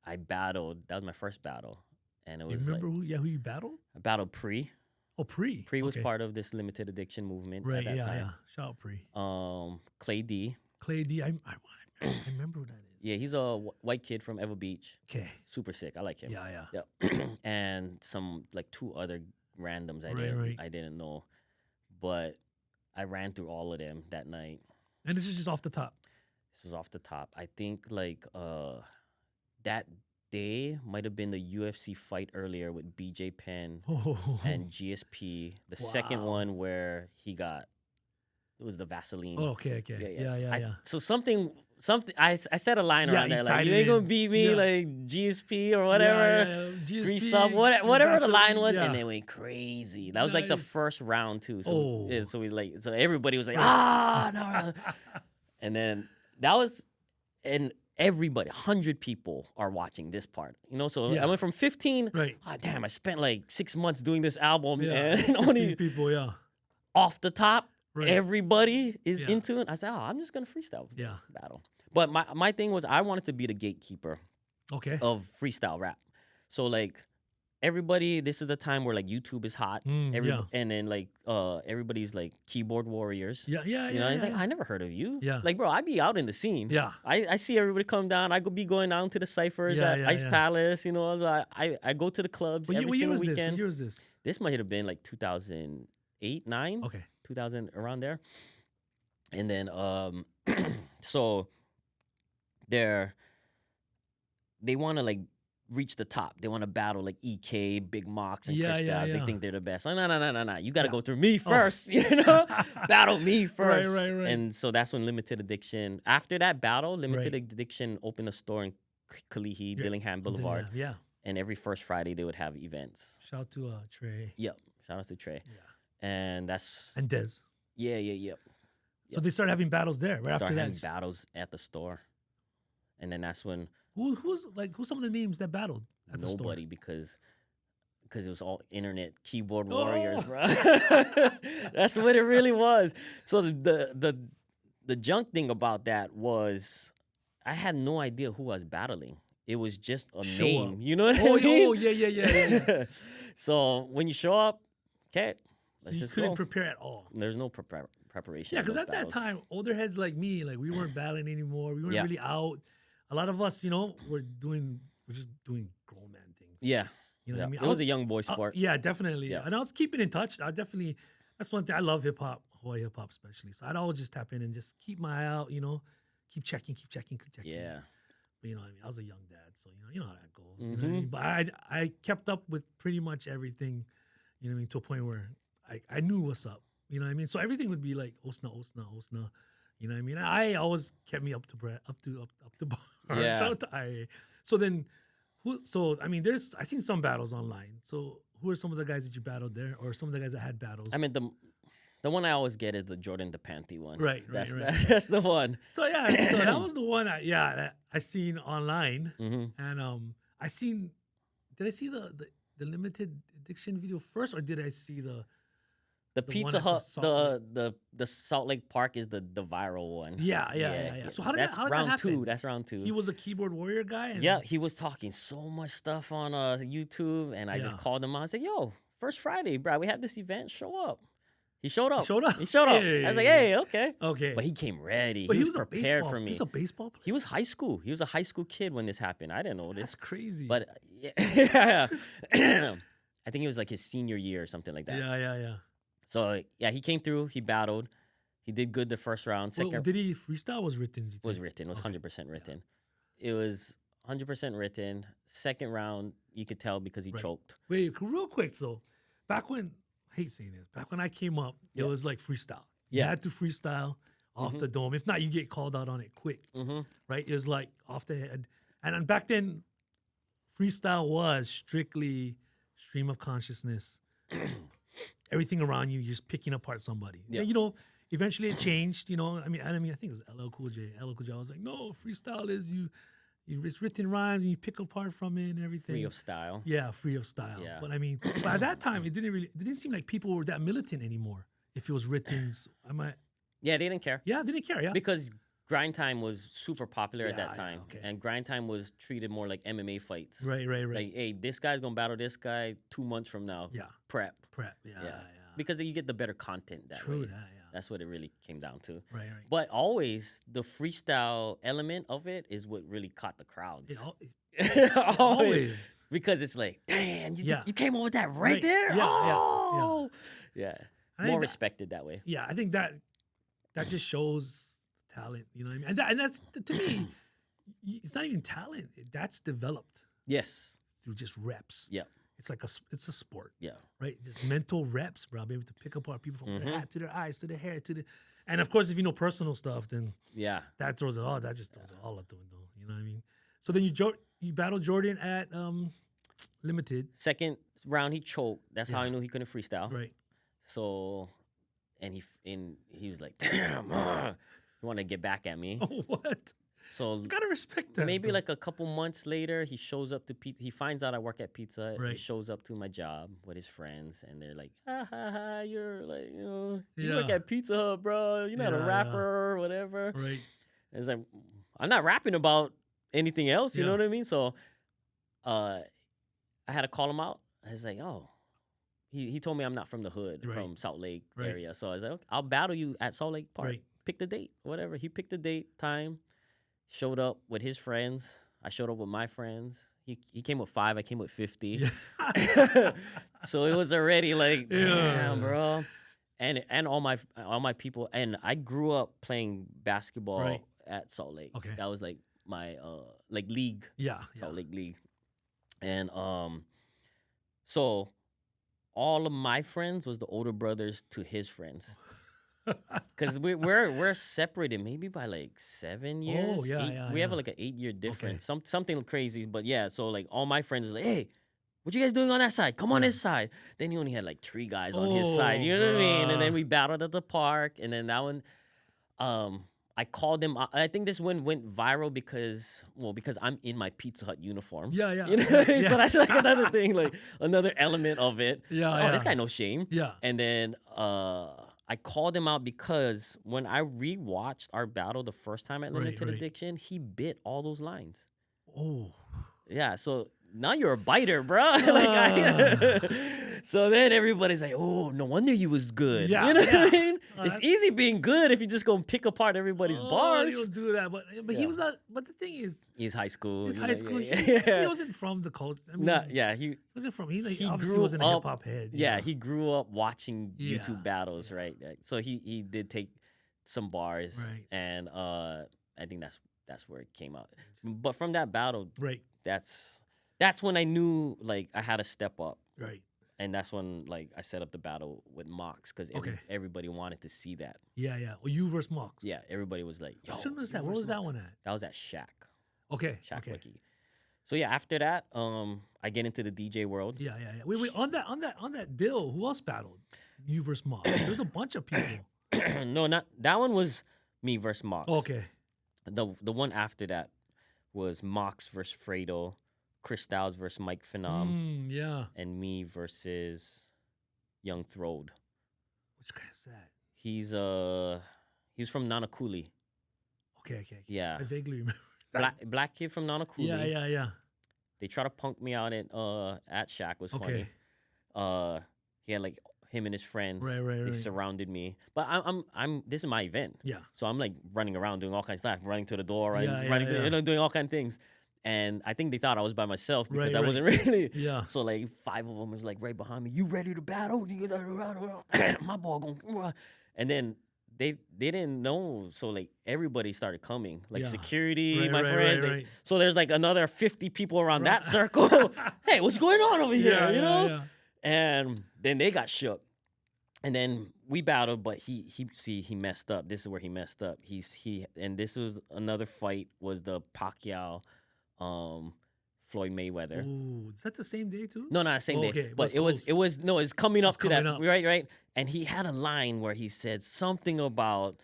I battled. That was my first battle. And it You was remember like, who you battled? I battled Pre. Oh, Pre. Pre was Okay. part of this limited addiction movement Right. at that Yeah. time. Shout out Pre. Clay D. Clay D. I remember who that is. Yeah, he's a white kid from Ever Beach. Okay. Super sick. I like him. Yeah. Yep. And some like 2 other randoms Right. I didn't know. But I ran through all of them that night. And this is just off the top. This was off the top. I think like that day might have been the UFC fight earlier with BJ Penn and GSP. The second Wow. one where it was the Vaseline. Oh, okay. Yeah. So something I said a line Yeah, around you there tied like, it you ain't gonna in. beat me Yeah. like GSP or whatever. GSP, Grease up, whatever the line was, yeah. and they went crazy. That was like the Nice. first round too. So, Oh. yeah, so everybody was like, no. And then that was, and everybody, 100 people are watching this part. You know, so Yeah. I went from 15. Right. Damn, I spent like 6 months doing this album, Yeah. and 15 only people. Yeah. off the top, Right. everybody is Yeah. into it. I said, I'm just gonna freestyle Yeah. battle. But my thing was I wanted to be the gatekeeper Okay. of freestyle rap. So like everybody, this is the time where like YouTube is hot. Yeah. And then like everybody's like keyboard warriors. Yeah. You know, and like I never heard of you. Yeah. Like, bro, I be out in the scene. Yeah. I see everybody come down. I be going down to the ciphers at Ice Palace. You know, so I go to the clubs every What year single was weekend. this? What year was this? This might have been like 2008, 9. Okay. 2000 around there. And then so they want to like reach the top. They want to battle like EK, Big Mox, and Chris Styles. They think they're the best. Like, no. You got to go through me first. You know, battle me first. Right. And so that's when Limited Addiction. After that battle, Limited Addiction opened a store in Kalihi, Dillingham Boulevard. Yeah. And every first Friday they would have events. Shout out to Trey. Yep. Shout out to Trey. Yeah. And that's And Dez. Yeah. So they started having battles there right Start after having that. battles at the store, and then that's when Who's some of the names that battled at the store? nobody because it was all internet keyboard warriors, bro. That's what it really was. So the junk thing about that was I had no idea who I was battling. It was just a name. You know what I mean? Oh, yeah. So when you show up, okay, So you couldn't prepare at all. There's no preparation. Yeah, because at that time, older heads like me, like we weren't battling anymore. We weren't really out. A lot of us, we're just doing grown man things. Yeah. You know what I mean? It was a young boy sport. Yeah, definitely. Yeah. And I was keeping in touch. That's one thing. I love hip hop, Hawaiʻi hip hop especially. So I'd always just tap in and just keep my eye out, keep checking. Yeah. But I mean, I was a young dad, so you know how that goes. You know what I mean? But I kept up with pretty much everything, to a point where I knew what's up. You know what I mean? So everything would be like Osna. You know what I mean? I always kept me up to bar. Yeah. Shout out to IA. So then, I've seen some battles online. So who are some of the guys that you battled there, or some of the guys that had battles? I mean, the one I always get is the Jordan the Panty one. Right. That's the one. So yeah, so that was the one. That I seen online, and Did I see the limited addiction video first, or did I see the Pizza one at Hut, the Salt Lake Park is the viral one. Yeah. So how did that's that round happen? 2. That's round 2. He was a keyboard warrior guy. Yeah, he was talking so much stuff on YouTube, and I just called him out. I said, "Yo, first Friday, bro, we have this event. Show up." He showed up. He showed up? He showed up. Hey. I was like, hey, okay. Okay. But he came ready. But he was prepared for me. He was a baseball player? He was high school. He was a high school kid when this happened. I didn't know this. That's crazy. But yeah. I think it was like his senior year or something like that. Yeah. So yeah, he came through. He battled. He did good the first round. Well, did he freestyle? Was written? Was written. It was 100% written. It was 100% written. Second round, you could tell because he choked. Wait, real quick though. Back when I hate saying this. Back when I came up, it was like freestyle. You had to freestyle off the dome. If not, you get called out on it quick. Right? It was like off the head. And then back then, freestyle was strictly stream of consciousness. Everything around you, you're just picking apart somebody. Yeah. And, you know, eventually it changed. You know, I mean, I think it was LL Cool J. LL Cool J was like, no, freestyle is it's written rhymes and you pick apart from it and everything. Free of style. Yeah, free of style. Yeah. But I mean, but at that time, it didn't seem like people were that militant anymore. If it was written, Yeah, they didn't care. Yeah, they didn't care. Yeah, Because grind time was super popular at that time. okay. And grind time was treated more like MMA fights. Right. Like, hey, this guy's going to battle this guy 2 months from now. Yeah. Prep. Yeah. Because you get the better content that True way. that. Yeah. That's what it really came down to. Right. But always, the freestyle element of it is what really caught the crowds. Always. Because it's like, damn, you came up with that right there? Yeah. More respected that way. Yeah, I think that just shows talent. You know what I mean? And that's, to me, it's not even talent. That's developed. Yes. Through just reps. Yeah. It's like it's a sport. Yeah. Right? Just mental reps, bro. Be able to pick apart people from their hat to their eyes to their hair to the, and of course, if you know personal stuff, then that throws it all. That just throws it all out the window. You know what I mean? So then you battled Jordan at Limited. Second round, he choked. That's how I knew he couldn't freestyle. Right. So, and he was like, damn, he wanted to get back at me. What? So you gotta respect that. Maybe like a couple months later, he shows up to he finds out I work at Pizza. Right. He shows up to my job with his friends, and they're like, you're like, you work at Pizza Hut, bro. You're not a rapper or whatever. Right. And it's like, I'm not rapping about anything else. You know what I mean? So, I had to call him out. I was like, he told me I'm not from the hood, from Salt Lake area. So I was like, okay, I'll battle you at Salt Lake Park. Pick the date, whatever. He picked the date, time. Showed up with his friends. I showed up with my friends. He came with 5. I came with 50. Yeah. So it was already like, damn, bro. And all my people. And I grew up playing basketball at Salt Lake. Okay. That was like my like league. Yeah. Salt Lake League. And so all of my friends was the older brothers to his friends. Because we're separated maybe by like 7 years. Oh, yeah, we have like an 8-year difference. Something crazy. But yeah, so like all my friends was like, hey, what you guys doing on that side? Come on this side. Then he only had like 3 guys on his side. You know what I mean? And then we battled at the park. And then that one, I called him. I think this one went viral because I'm in my Pizza Hut uniform. Yeah. You know what I mean? So that's like another thing, like another element of it. Yeah. This guy knows shame. Yeah. And then I called him out because when I rewatched our battle the first time at Limited Addiction, he bit all those lines. Oh. Yeah, so now you're a biter, bro. So then everybody's like, oh, no wonder you was good. Yeah, you know what I mean? It's easy being good if you're just going to pick apart everybody's bars. He'll do that. But he was but the thing is, he's high school. He's high know, school. Yeah. He wasn't from the culture. I mean, he wasn't from. He obviously grew wasn't a up, hip hop head. Yeah, he grew up watching YouTube battles, right? So he did take some bars, and I think that's where it came out. But from that battle, that's when I knew like I had to step up, and that's when like I set up the battle with Mox because everybody wanted to see that. Yeah. Well, you versus Mox. Yeah, everybody was like, yo, when was that? Where was that one at? That was at Shaq. Okay. Wiki. So yeah, after that, I get into the DJ world. Yeah. Wait. On that bill, who else battled? You versus Mox. There's a bunch of people. No, not that one was me versus Mox. Okay. The one after that was Mox versus Fredo, Chris Styles versus Mike Phenom, and me versus Young Throde. Which guy is that? He's from Nanakuli. Okay. Yeah. I vaguely remember. Black kid from Nanakuli. Yeah. They tried to punk me out at Shaq. Was funny. Okay. He had like him and his friends. Right. They surrounded me. But I'm. This is my event. Yeah. So I'm like running around doing all kinds of stuff, running to the door, running yeah. to, doing all kinds of things. And I think they thought I was by myself because I wasn't really. Yeah. So like 5 of them was like right behind me. You ready to battle? My ball going. And then they didn't know. So like everybody started coming, like security, my friends. So there's like another 50 people around that circle. Hey, what's going on over here? You know? Yeah. And then they got shook. And then we battled, but he messed up. This is where he messed up. And this was another fight, was the Pacquiao Floyd Mayweather. Ooh, is that the same day too? No, not the same day. But it's coming up to that. Right. And he had a line where he said something about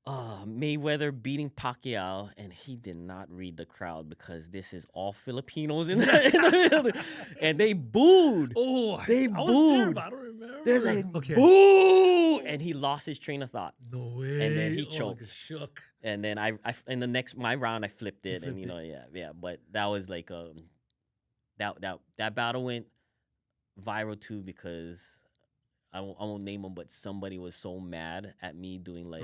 Mayweather beating Pacquiao, and he did not read the crowd because this is all Filipinos in the building. And they booed. Oh, they I booed. Was there, but I don't remember. There's a boo, and he lost his train of thought. No way. And then he choked. Shook. And then I in the next my round I flipped it, and yeah. But that was like that battle went viral too because I won't name them, but somebody was so mad at me doing like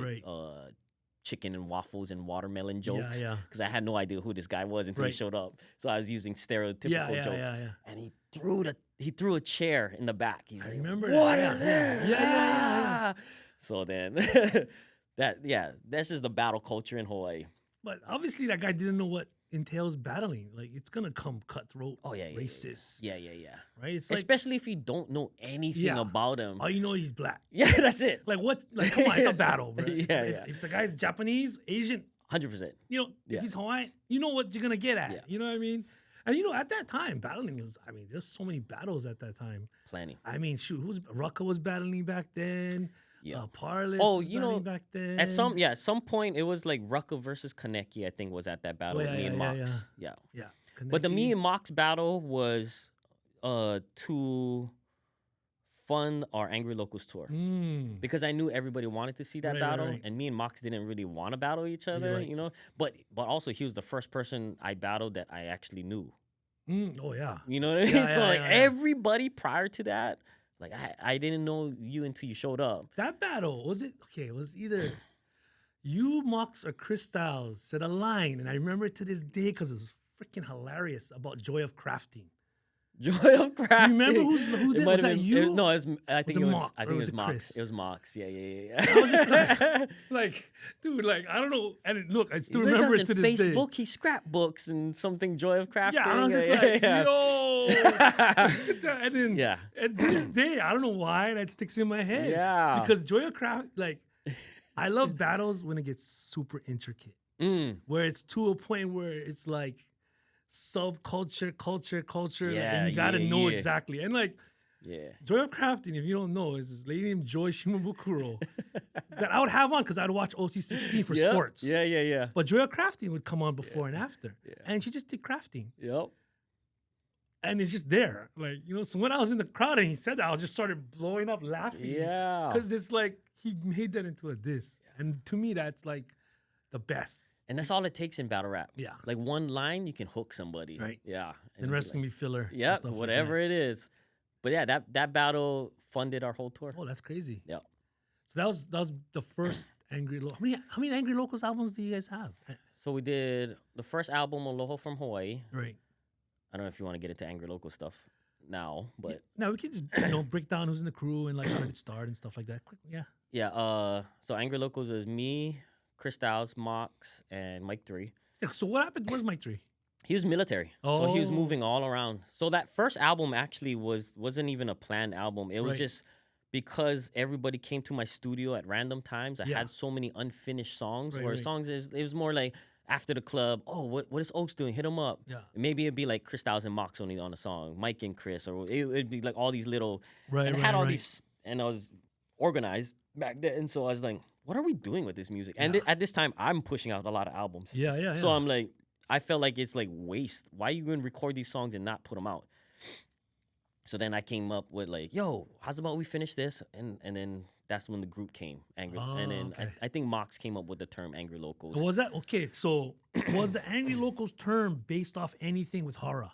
chicken and waffles and watermelon jokes because I had no idea who this guy was until he showed up. So I was using stereotypical jokes, and he threw a chair in the back. He's like, remember "What that. is this?" Yeah. So then that's just the battle culture in Hawaii. But obviously that guy didn't know what entails battling. Like, it's gonna come cutthroat. Racist. Yeah. Right? It's especially if you don't know anything about him. All you know, he's black. Yeah, that's it. Like, what? Like, come on, it's a battle, bro. Yeah. If the guy's Japanese, Asian, 100%. You know, if he's Hawaiian, you know what you're gonna get at. Yeah. You know what I mean? And you know, at that time, battling was, there's so many battles at that time. Plenty. Shoot, Rucka was battling back then. Yeah. Parless back then. At some point it was like Rucka versus Kaneki, I think, was at that battle with me and Mox. Yeah. But the me and Mox battle was to fund our Angry Locals tour. Because I knew everybody wanted to see that battle, and me and Mox didn't really want to battle each other, you know. But also he was the first person I battled that I actually knew. Oh yeah. You know what I mean? So everybody prior to that, like I didn't know you until you showed up. That battle, it was either you, Mox, or Chris Styles said a line, and I remember it to this day because it was freaking hilarious, about joy of crafting. Joy of crafting. Do you remember who did? Was that you? No, I think it was Mox. I think it was Mox. Chris? It was Mox. Yeah. I was just like, dude, I don't know. And look, I still remember it to this day. Facebook, he scrapbooks and something joy of crafting. Yeah, I was just yo. And then, and to this day, I don't know why that sticks in my head. Yeah. Because joy of craft, I love battles when it gets super intricate, where it's to a point where it's like subculture, culture, and you gotta know exactly. And Joy of Crafting, if you don't know, is this lady named Joy Shimabukuro that I would have on because I'd watch OC16 for sports. Yeah. But Joy of Crafting would come on before and after. Yeah. And she just did crafting. Yep. And it's just there. So when I was in the crowd and he said that, I just started blowing up laughing. Yeah. Because it's like he made that into a diss. Yeah. And to me, that's the best. And that's all it takes in battle rap. Yeah. Like one line, you can hook somebody. Right. Yeah. And the rest can be filler. Yeah, whatever it is. But yeah, that battle funded our whole tour. Oh, that's crazy. Yeah. So that was the first Angry Locals. How many Angry Locals albums do you guys have? So we did the first album, Aloha from Hawaii. Right. I don't know if you want to get into Angry Local stuff now, but no, we can just break down who's in the crew and how did it start and stuff like that. Yeah. Yeah. So Angry Locals is me, Chris Styles, Mox, and Mike 3. Yeah, so what happened? Where's Mike 3? He was military, so he was moving all around. So that first album actually wasn't even a planned album. It was just because everybody came to my studio at random times. I had so many unfinished songs, it was more like after the club, what is Oaks doing? Hit him up. Yeah. Maybe it'd be like Chris Styles and Mox only on a song, Mike and Chris, or it'd be like all these little. And I had all these, and I was organized back then, and so I was like, what are we doing with this music? And at this time, I'm pushing out a lot of albums. Yeah. So I'm like, I felt like it's like waste. Why are you going to record these songs and not put them out? So then I came up with yo, how's about we finish this? And then that's when the group came, Angry. And then I think Mox came up with the term Angry Locals. Was that okay? So was the Angry Locals term based off anything with horror?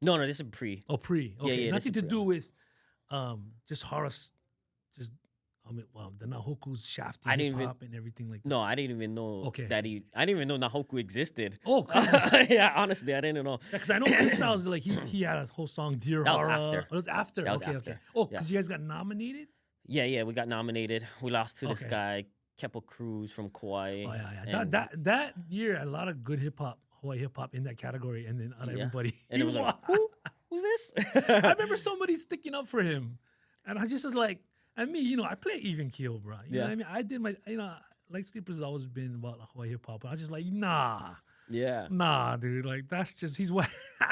No, this is pre. Oh, pre. Okay, Yeah, nothing to do with just Horace, just the Nahoku's shafty I hip didn't even- hop and everything like that. No, I didn't even know Okay. that I didn't even know Nahoku existed. Oh, crazy. yeah, honestly, I didn't know. Because I know Freestyles, like he had a whole song, Dear That was Hara. after. Oh, it was after. That was okay, after. okay. Oh, Yeah. because you guys got nominated? Yeah, we got nominated. We lost to this Okay. guy, Kepo Cruz from Kauai. Oh, yeah. and- That year, a lot of good hip hop, Hawaiʻi hip hop in that category, and then out of Yeah. everybody. And it was like, who's this? I remember somebody sticking up for him, and I just was like, I mean, I play even keel, bro. You know Yeah. what I mean? I did my, Light Sleepers has always been about Hawaiʻi hip hop, but I was just like, nah, dude, like that's just he's what.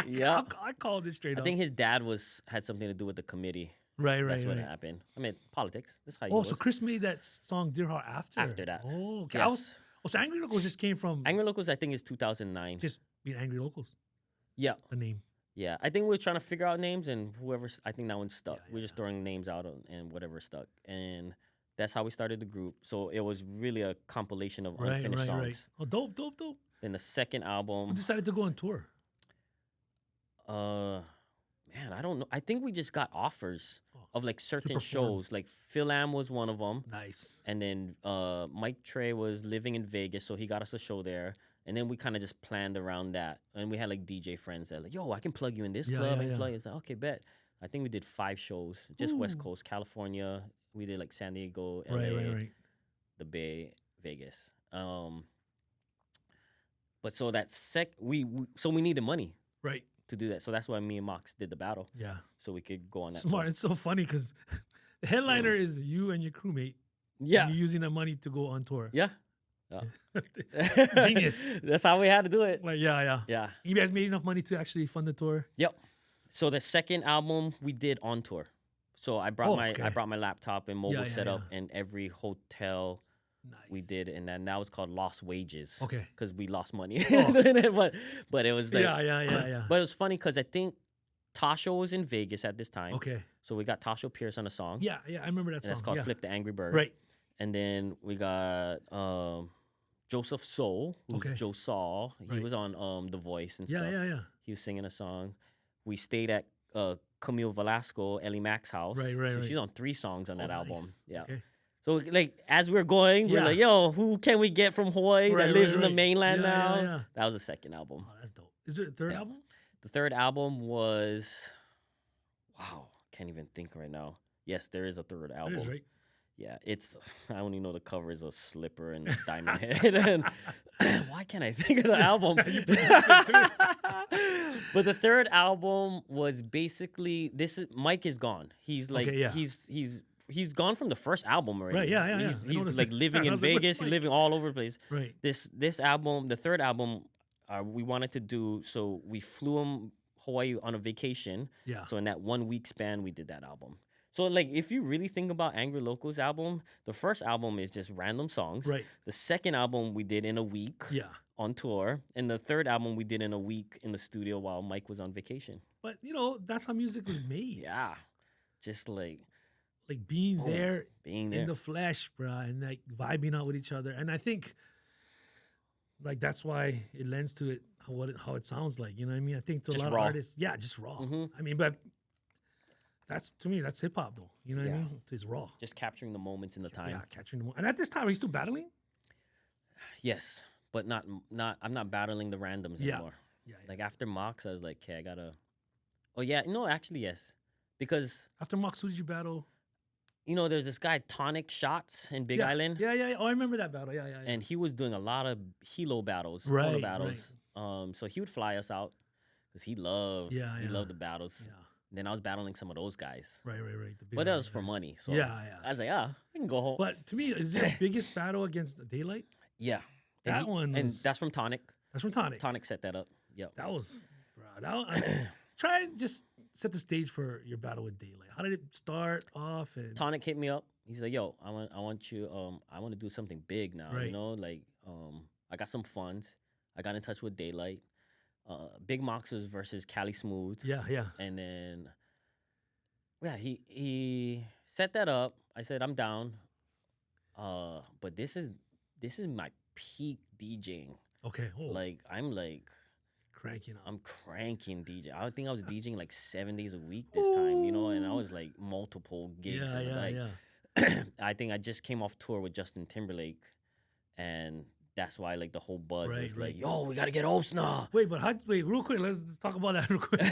Yeah. I called it straight I up. think his dad had something to do with the committee. Right. That's what happened. I mean, politics. That's how you Oh, so Chris made that song Dear Heart after? After that. Oh, okay. Yes. So Angry Locals just came from Angry Locals, I think, is 2009. just being Angry Locals, Yeah. the name. Yeah. I think we were trying to figure out names, and I think that one stuck. Yeah, We're just throwing names out, and whatever stuck. And that's how we started the group. So it was really a compilation of unfinished songs. Right. Oh, dope. Then the second Who album, decided to go on tour? man, I don't know. I think we just got offers of like certain perform. shows. Like Phil Am was one of them. Nice. And then Mike Trey was living in Vegas, so he got us a show there. And then we kind of just planned around that. And we had like DJ friends that like, yo, I can plug you in this club. I can plug you. It's like, okay, bet. I think we did 5 shows, just West Coast, California. We did like San Diego, LA, Right. the Bay, Vegas. But so that we needed money Right. to do that. So that's why me and Mox did the battle, Yeah. so we could go on that. Smart. tour. It's so funny because the headliner is you and your crewmate. Yeah. And you're using that money to go on tour. Yeah. Genius. That's how we had to do it. Like, yeah. Yeah. You guys made enough money to actually fund the tour? Yep. So the second album we did on tour. So I brought okay. I brought my laptop and mobile Yeah, setup, and every hotel Nice. we did, and then that was called Lost Wages. Okay. Because we lost money. Oh. but it was like Yeah. But it was funny because I think Tasha was in Vegas at this time. Okay. So we got Tasha Pierce on a song. Yeah. I remember that And song. that's called yeah. Flip the Angry Bird. Right. And then we got Joseph Soul, who's Okay. Joe Saul. He Right. was on The Voice and stuff. Yeah. He was singing a song. We stayed at Camille Velasco, Ellie Mac's house. Right. So she's on 3 songs on that album. Nice. Yeah. Okay. So like as we're going, we're Yeah. like, yo, who can we get from Hawaii that lives in the right. mainland Yeah, now? yeah. That was the second album. Oh, that's dope. Is it a third Yeah. album? The third album was, wow, can't even think right now. Yes, there is a third album. It is, right? Yeah, I only know the cover is a slipper and a diamond head. And why can't I think of the album? But the third album was basically Mike is gone. He's like Okay, yeah. he's gone from the first album already. Right, yeah. He's I noticed like that. living I in was like, where's Vegas. He's Mike? living all over the place. Right. This album, the third album, we wanted to do, so we flew him Hawaii on a vacation. Yeah. So in that 1 week span, we did that album. So like, if you really think about Angry Locals album, the first album is just random songs. Right. The second album we did in a week Yeah. on tour, and the third album we did in a week in the studio while Mike was on vacation. But that's how music was made. Yeah, just like Like being boom, there being there. in the flesh, bro, and like vibing out with each other. And I think like that's why it lends to it how it sounds like. You know what I mean? I think to Just a lot raw. of artists, yeah, just raw. Mhm. I mean, but to me, that's hip hop though. You know what I Yeah. mean? It's raw. Just capturing the moments in the time. Yeah, catching the moment. And at this time, are you still battling? Yes, but not. I'm not battling the randoms Yeah. anymore. Yeah. Like after Mox, I was like, okay, I gotta. Oh yeah, no, actually yes, because After Mox, who did you battle? there's this guy Tonic Shots in Big yeah. Island, Yeah. Oh, I remember that battle. Yeah. and he was doing a lot of helo battles, Right, photo battles. So he would fly us out because he loved the battles. Yeah. Then I was battling some of those guys, Right. The big but that guys, was for guys. money. So Yeah. I was like, I can go home. But to me, is your biggest battle against Daylight? Yeah, That one and was- that's from Tonic. That's from Tonic. Tonic set that up. Yep. That was, bro. Try and just set the stage for your battle with Daylight. How did it start off? And Tonic hit me up. He's like, "Yo, I want you. I want to do something big now. Right. Like, I got some funds. I got in touch with Daylight. Big Mox was versus Cali Smooth. yeah. And then, yeah, he set that up. I said, I'm down. But this is my peak DJing. Okay. Oh, Like, I'm like cranking up. I'm cranking DJ. I think I was DJing like 7 days a week this time, you know, and I was like multiple gigs. I think I just came off tour with Justin Timberlake, and that's why like the whole buzz was like, yo, we got to get Osna. Wait, but wait, real quick, let's talk about that real quick.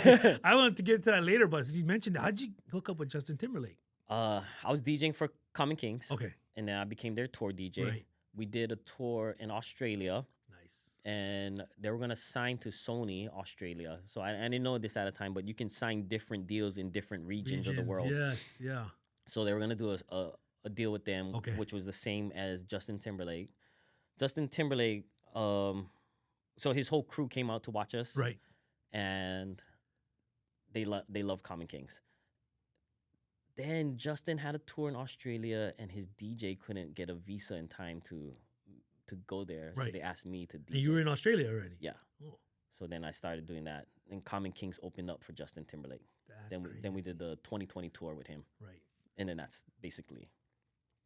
I wanted to get to that later, but since you mentioned it, how'd you hook up with Justin Timberlake? I was DJing for Common Kings. Okay. And then I became their tour DJ. Right. We did a tour in Australia. Nice. And they were going to sign to Sony Australia. So I didn't know this at the time, but you can sign different deals in different regions of the world. Yes, yeah. So they were going to do a deal with them, okay. which was the same as Justin Timberlake. Justin Timberlake, so his whole crew came out to watch us. Right. And they love Common Kings. Then Justin had a tour in Australia, and his DJ couldn't get a visa in time to go there. Right. So they asked me to DJ. And you were in Australia already? Yeah. Oh. So then I started doing that. And Common Kings opened up for Justin Timberlake. Then we did the 2020 tour with him. Right. And then that's basically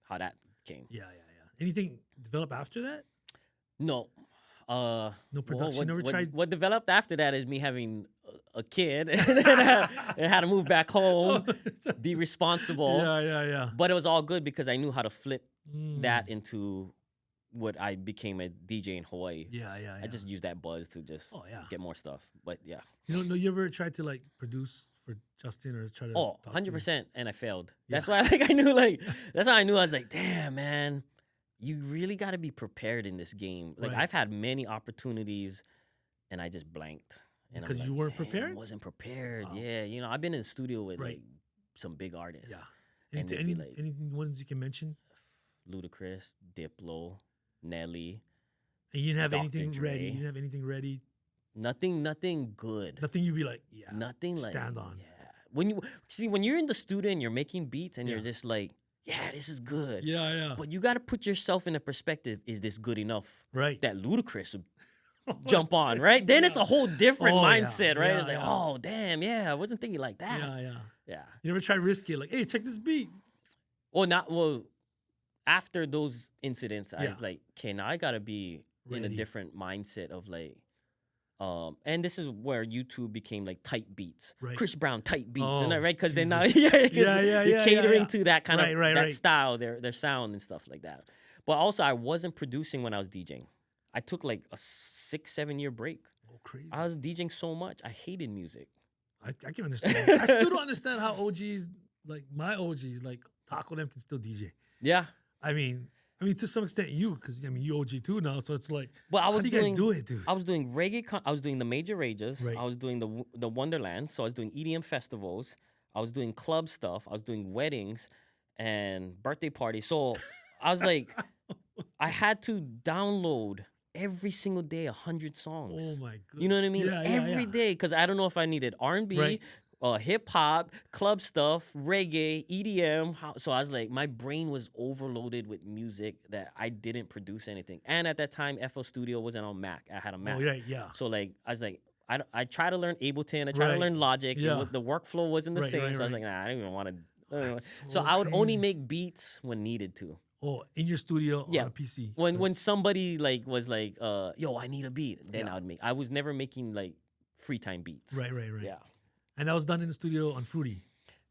how that came. Yeah. Anything develop after that? No. No production. Never tried. What developed after that is me having a kid and had to move back home, be responsible. Yeah. But it was all good because I knew how to flip that into what I became a DJ in Hawaii. Yeah. I just used that buzz to just get more stuff. But yeah. You ever tried to like produce for Justin or try to? 100%, and I failed. Yeah. That's why that's how I knew I was like, damn, man. You really got to be prepared in this game. Like I've had many opportunities, and I just blanked. And because I'm you weren't prepared. I wasn't prepared. Wow. Yeah, I've been in the studio with like some big artists. Yeah. Any ones you can mention? Ludacris, Diplo, Nelly. And you didn't have Dr. anything Dre. ready. You didn't have anything ready. Nothing good. Nothing you'd be like, Nothing like stand on. Yeah. When you're in the studio and you're making beats and you're just like, yeah, this is good. Yeah. But you got to put yourself in a perspective. Is this good enough? Right. That Ludacris would jump on, right? Then it's a whole different mindset, right? It's like, oh, damn, I wasn't thinking like that. Yeah. You never try to risk it? Like, hey, check this beat. After those incidents, I was like, okay, now I got to be in a different mindset of like, and this is where YouTube became like tight beats, Chris Brown tight beats, and right because they're now you're catering to that kind of that style, their sound and stuff like that. But also, I wasn't producing when I was DJing. I took like a 6-7 year break. Oh, crazy! I was DJing so much, I hated music. I can understand. I still don't understand how OGs like my OGs like Taco them can still DJ. Yeah, I mean, to some extent, because you OG too now, so it's like, well, how do you guys do it, dude? I was doing reggae. I was doing the major rages. Right. I was doing the Wonderland. So I was doing EDM festivals. I was doing club stuff. I was doing weddings and birthday parties. So I was like, I had to download every single day 100 songs. Oh my god! You know what I mean? Every day, because I don't know if I needed R&B. Hip hop, club stuff, reggae, EDM. So I was like, my brain was overloaded with music that I didn't produce anything. And at that time, FL Studio wasn't on Mac. I had a Mac. Oh, yeah. So like, I was like, I tried to learn Ableton. I tried to learn Logic. Yeah. The workflow wasn't the same. So I was like, nah, I don't even want to. So I would only make beats when needed to. Oh, in your studio on a PC. When somebody like was like, yo, I need a beat, then I would make. I was never making like free time beats. Right. Yeah. And that was done in the studio on Fruity.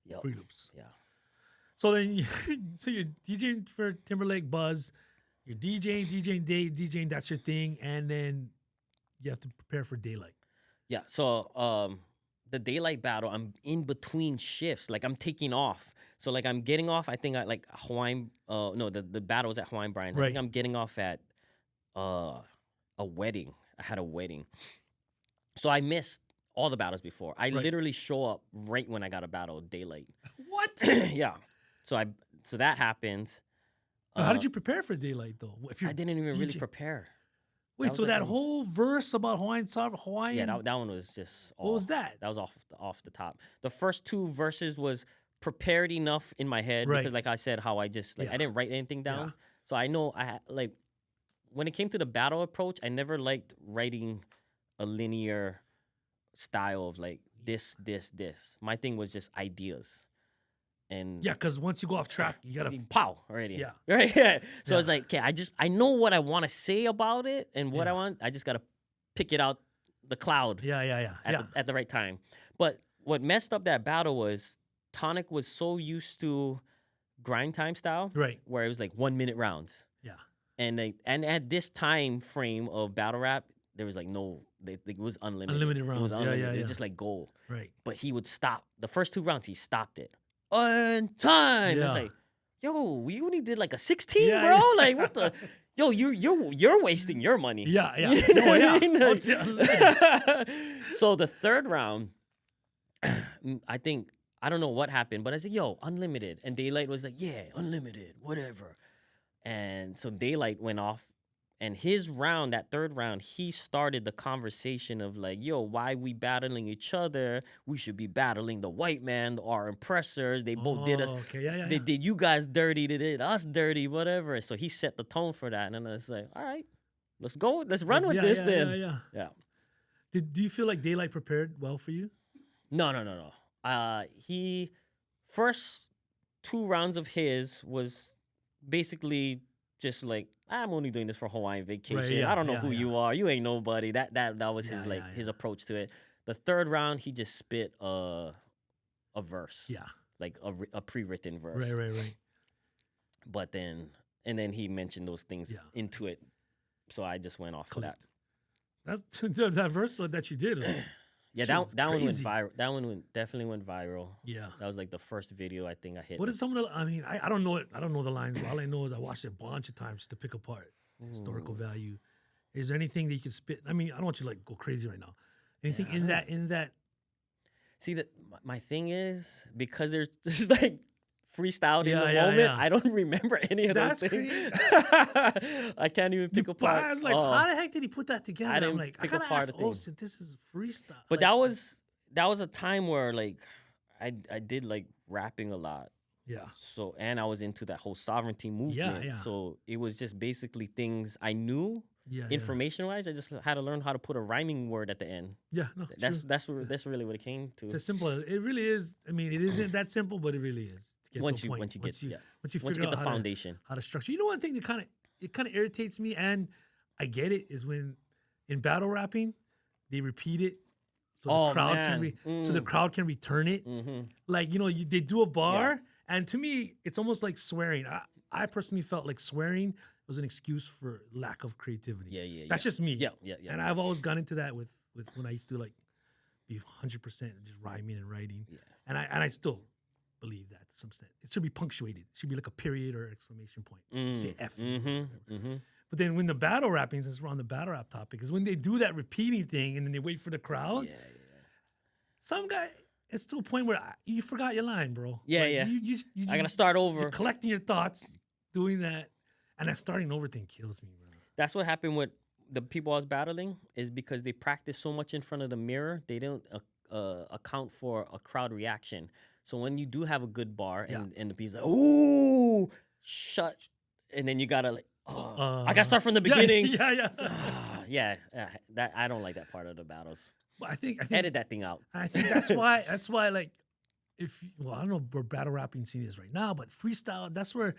Yep. Fruity Loops. Yeah. So then, you're DJing for Timberlake Buzz. You're DJing, that's your thing. And then you have to prepare for Daylight. Yeah. So the Daylight battle, I'm in between shifts. Like I'm taking off. So like I'm getting off, I think at like Hawaiian, the battle was at Hawaiian Brian. I think I'm getting off at a wedding. I had a wedding. So I missed all the battles before. I literally show up right when I got a battle, Daylight. What? Yeah. So that happened. How did you prepare for Daylight though? I didn't even really prepare. Wait, so that whole verse about Hawaiian? Yeah, that one was just off. What was that? That was off the top. The first two verses was prepared enough in my head because, like I said, how I just I didn't write anything down. Yeah. So I know I had like when it came to the battle approach, I never liked writing a linear style of like this. My thing was just ideas. And because once you go off track, you gotta pow already. Yeah. Right. Yeah. So it's like, okay, I know what I want to say about it and what I want. I just gotta pick it out the cloud. At the right time. But what messed up that battle was Tonic was so used to grind time style, right? Where it was like 1 minute rounds. Yeah. And at this time frame of battle rap, there was like it was unlimited. Unlimited rounds. It was unlimited. Yeah. It was just like goal. Right. But he would stop the first 2 rounds. He stopped it on time. Yeah. It's like, yo, we only did like a 16, Yeah, bro. yeah. Like what the. Yo, you're wasting your money. Yeah. You know No, what yeah. I mean? Oh, it's unlimited. So the third round, I don't know what happened, but I said, yo, unlimited. And Daylight was like, yeah, unlimited, whatever. And so Daylight went off. And his round, that third round, he started the conversation of like, yo, why we battling each other? We should be battling the white man, our oppressors. They both did us. Okay. They did you guys dirty. They did us dirty, whatever. So he set the tone for that. And I was like, all right, let's go. Let's run with this then. Yeah. Do you feel like Daylight prepared well for you? No. He first 2 rounds of his was basically just like, I'm only doing this for Hawaiian vacation. Right, yeah, I don't know who you are. You ain't nobody. That was his his approach to it. The third round, he just spit a verse. Yeah. Like a pre-written verse. Right. But then he mentioned those things into it. So I just went off of that. That's that verse that you did. Yeah, that one went viral. That one definitely went viral. Yeah. That was like the first video I think I hit. What is some of the, I mean, I don't know it. I don't know the lines, but all I know is I watched it a bunch of times to pick apart historical value. Is there anything that you could spit? I mean, I don't want you to like go crazy right now. Anything in that? See, my thing is, because there's just like freestyled in the moment, I don't remember any of those things. I can't even pick apart. I was like, how the heck did he put that together? I didn't I'm like, pick I gotta apart ask, so this is freestyle. But like, that was a time where like I did like rapping a lot. Yeah. So, and I was into that whole sovereignty movement. Yeah. So it was just basically things I knew. Information wise, I just had to learn how to put a rhyming word at the end. Yeah, no, that's really what it came to. It's as simple. It really is. I mean, it isn't that simple, but it really is. Once you get the foundation, how to structure. You know, one thing that kind of irritates me, and I get it, is when in battle rapping they repeat it, so the crowd can return it. Mm-hmm. Like they do a bar, and to me, it's almost like swearing. I personally felt like swearing was an excuse for lack of creativity. Yeah. That's just me. Yeah. And I've always gone into that with when I used to like be 100% just rhyming and writing. Yeah. And I still believe that to some extent. It should be punctuated. It should be like a period or exclamation point. Say F. But then when the battle rapping, since we're on the battle rap topic, is when they do that repeating thing and then they wait for the crowd. Yeah. Some guy, it's to a point where you forgot your line, bro. Yeah. You I gotta start over. You're collecting your thoughts, doing that. And that starting over thing kills me, bro. That's what happened with the people I was battling, is because they practice so much in front of the mirror, they don't account for a crowd reaction. So when you do have a good bar and the people's like, ooh, shut, and then you gotta like, I gotta start from the beginning. Yeah. That I don't like that part of the battles. But I think edit that thing out. I think that's why like I don't know where battle rapping scene is right now, but freestyle, that's where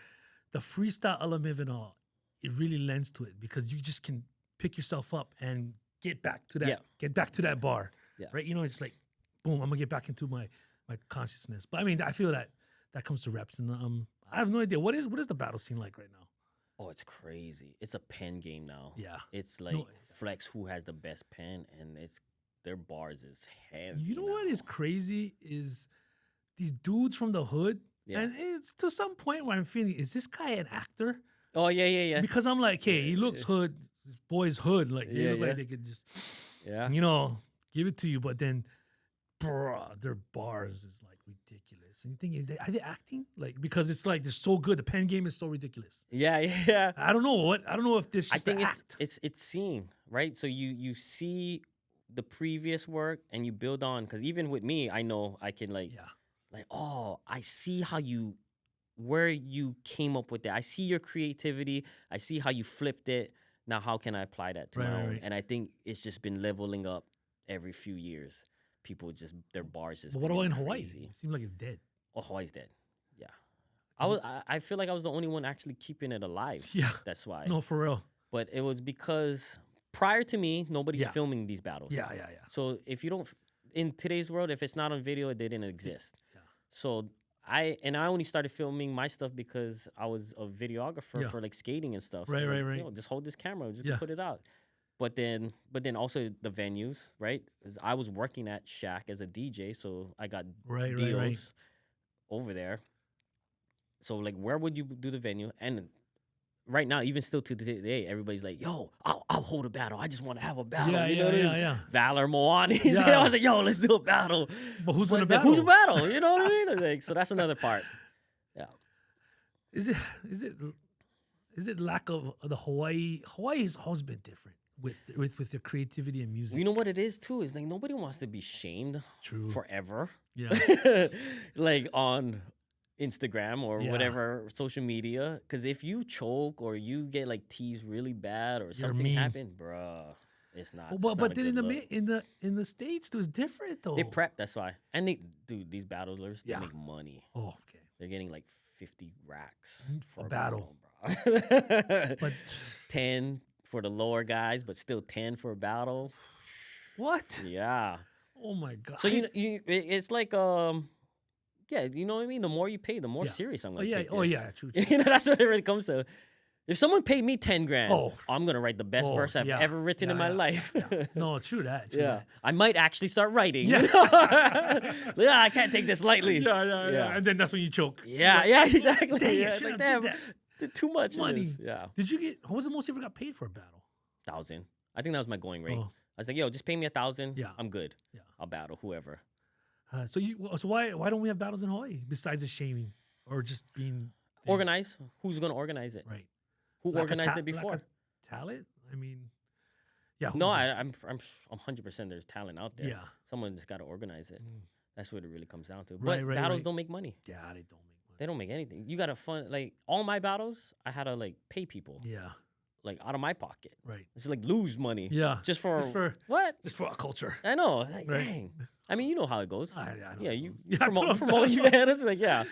the freestyle element of it all, it really lends to it, because you just can pick yourself up and get back to that bar. Yeah. Right? It's like, boom, I'm gonna get back into my consciousness. But I mean, I feel that comes to reps, and I have no idea what is the battle scene like right now. Oh, it's crazy. It's a pen game now. Yeah. It's like flex who has the best pen, and their bars is heavy. You know what is crazy is these dudes from the hood. Yeah. And it's to some point where I'm feeling, is this guy an actor? Oh, yeah. Because I'm like, hey, he looks hood, this boy's hood. Like, they look like they could just, give it to you. But then, their bars is like ridiculous. And you think, are they acting? Like, because it's like, they're so good. The pen game is so ridiculous. Yeah. I don't know if this I think it's seeing, right? So you see the previous work and you build on. Because even with me, I know I can like, oh, I see where you came up with that. I see your creativity. I see how you flipped it. Now, how can I apply that to my own? Right. And I think it's just been leveling up every few years. People just, their bars just. But what about in Hawaii? It seems like it's dead. Oh, Hawaii's dead. Yeah. I feel like I was the only one actually keeping it alive. Yeah. That's why. No, for real. But it was because prior to me, nobody's Yeah. filming these battles. Yeah. So if you don't, in today's world, if it's not on video, they didn't exist. Yeah. So I only started filming my stuff because I was a videographer for like skating and stuff. Right, so right, like, right. you know, just hold this camera, just Yeah. put it out. But then also the venues, right? 'Cause I was working at Shack as a DJ, so I got Right, deals right. over there. So like, where would you do the venue? And right now, even still to today, everybody's like, "Yo, I'll hold a battle. I just want to have a battle." Yeah, you know what I mean? yeah. Valor Moani. Yeah. I was like, "Yo, let's do a battle." But who's gonna But battle? who's a battle? You know what I mean? It's like, so that's another part. Yeah. Is it lack of the Hawaii? Hawaii has always been different with their creativity and music. You know what it is too? Is like nobody wants to be shamed True. forever. Yeah. Like on Instagram or Yeah. whatever social media. Because if you choke or you get like teased really bad or something meme. happened, bruh, it's not. But it's not a then good look. in the States, it was different though. They prep, that's why. And these battlers, they Yeah. make money. Oh, okay. They're getting like 50 racks for A battle. bro. But 10 for the lower guys, but still 10 for a battle. what? Yeah. Oh my god. So it's like yeah, you know what I mean? The more you pay, the more Yeah. serious I'm Oh gonna yeah. take Oh this. yeah. True. You know, that's what it really comes to. If someone paid me 10 grand, Oh. I'm gonna write the best Oh, verse I've yeah. ever written in my life. Yeah. No, true that. True Yeah, that. I might actually start writing. Yeah. You know? Yeah, I can't take this lightly. Yeah. And then that's when you choke. Yeah, exactly. Dang, I Yeah, shouldn't like have damn, did did too much Money. of this. Yeah, Did you get? What was the most you ever got paid for a battle? 1,000. I think that was my going rate. Oh. I was like, yo, just pay me 1,000. Yeah. I'm good. Yeah. I'll battle whoever. So why don't we have battles in Hawaii besides the shaming or just being Organize. Who's gonna organize it? right? Who Lack of organized it before? lack of talent. I mean, yeah. who No, did? I'm 100% there's talent out there. Yeah. Someone just got to organize it. Mm. That's what it really comes down to. Right, But right, battles right. don't make money. Yeah, they don't make money. They don't make anything. You got to fund like all my battles. I had to like pay people Yeah. like out of my pocket. Right. It's like lose money. Yeah. Just for what? Just for our culture. I know. Like, Right. dang. I mean, you know how it goes. I know Yeah, it you goes. Yeah, promote promote events. Like, yeah.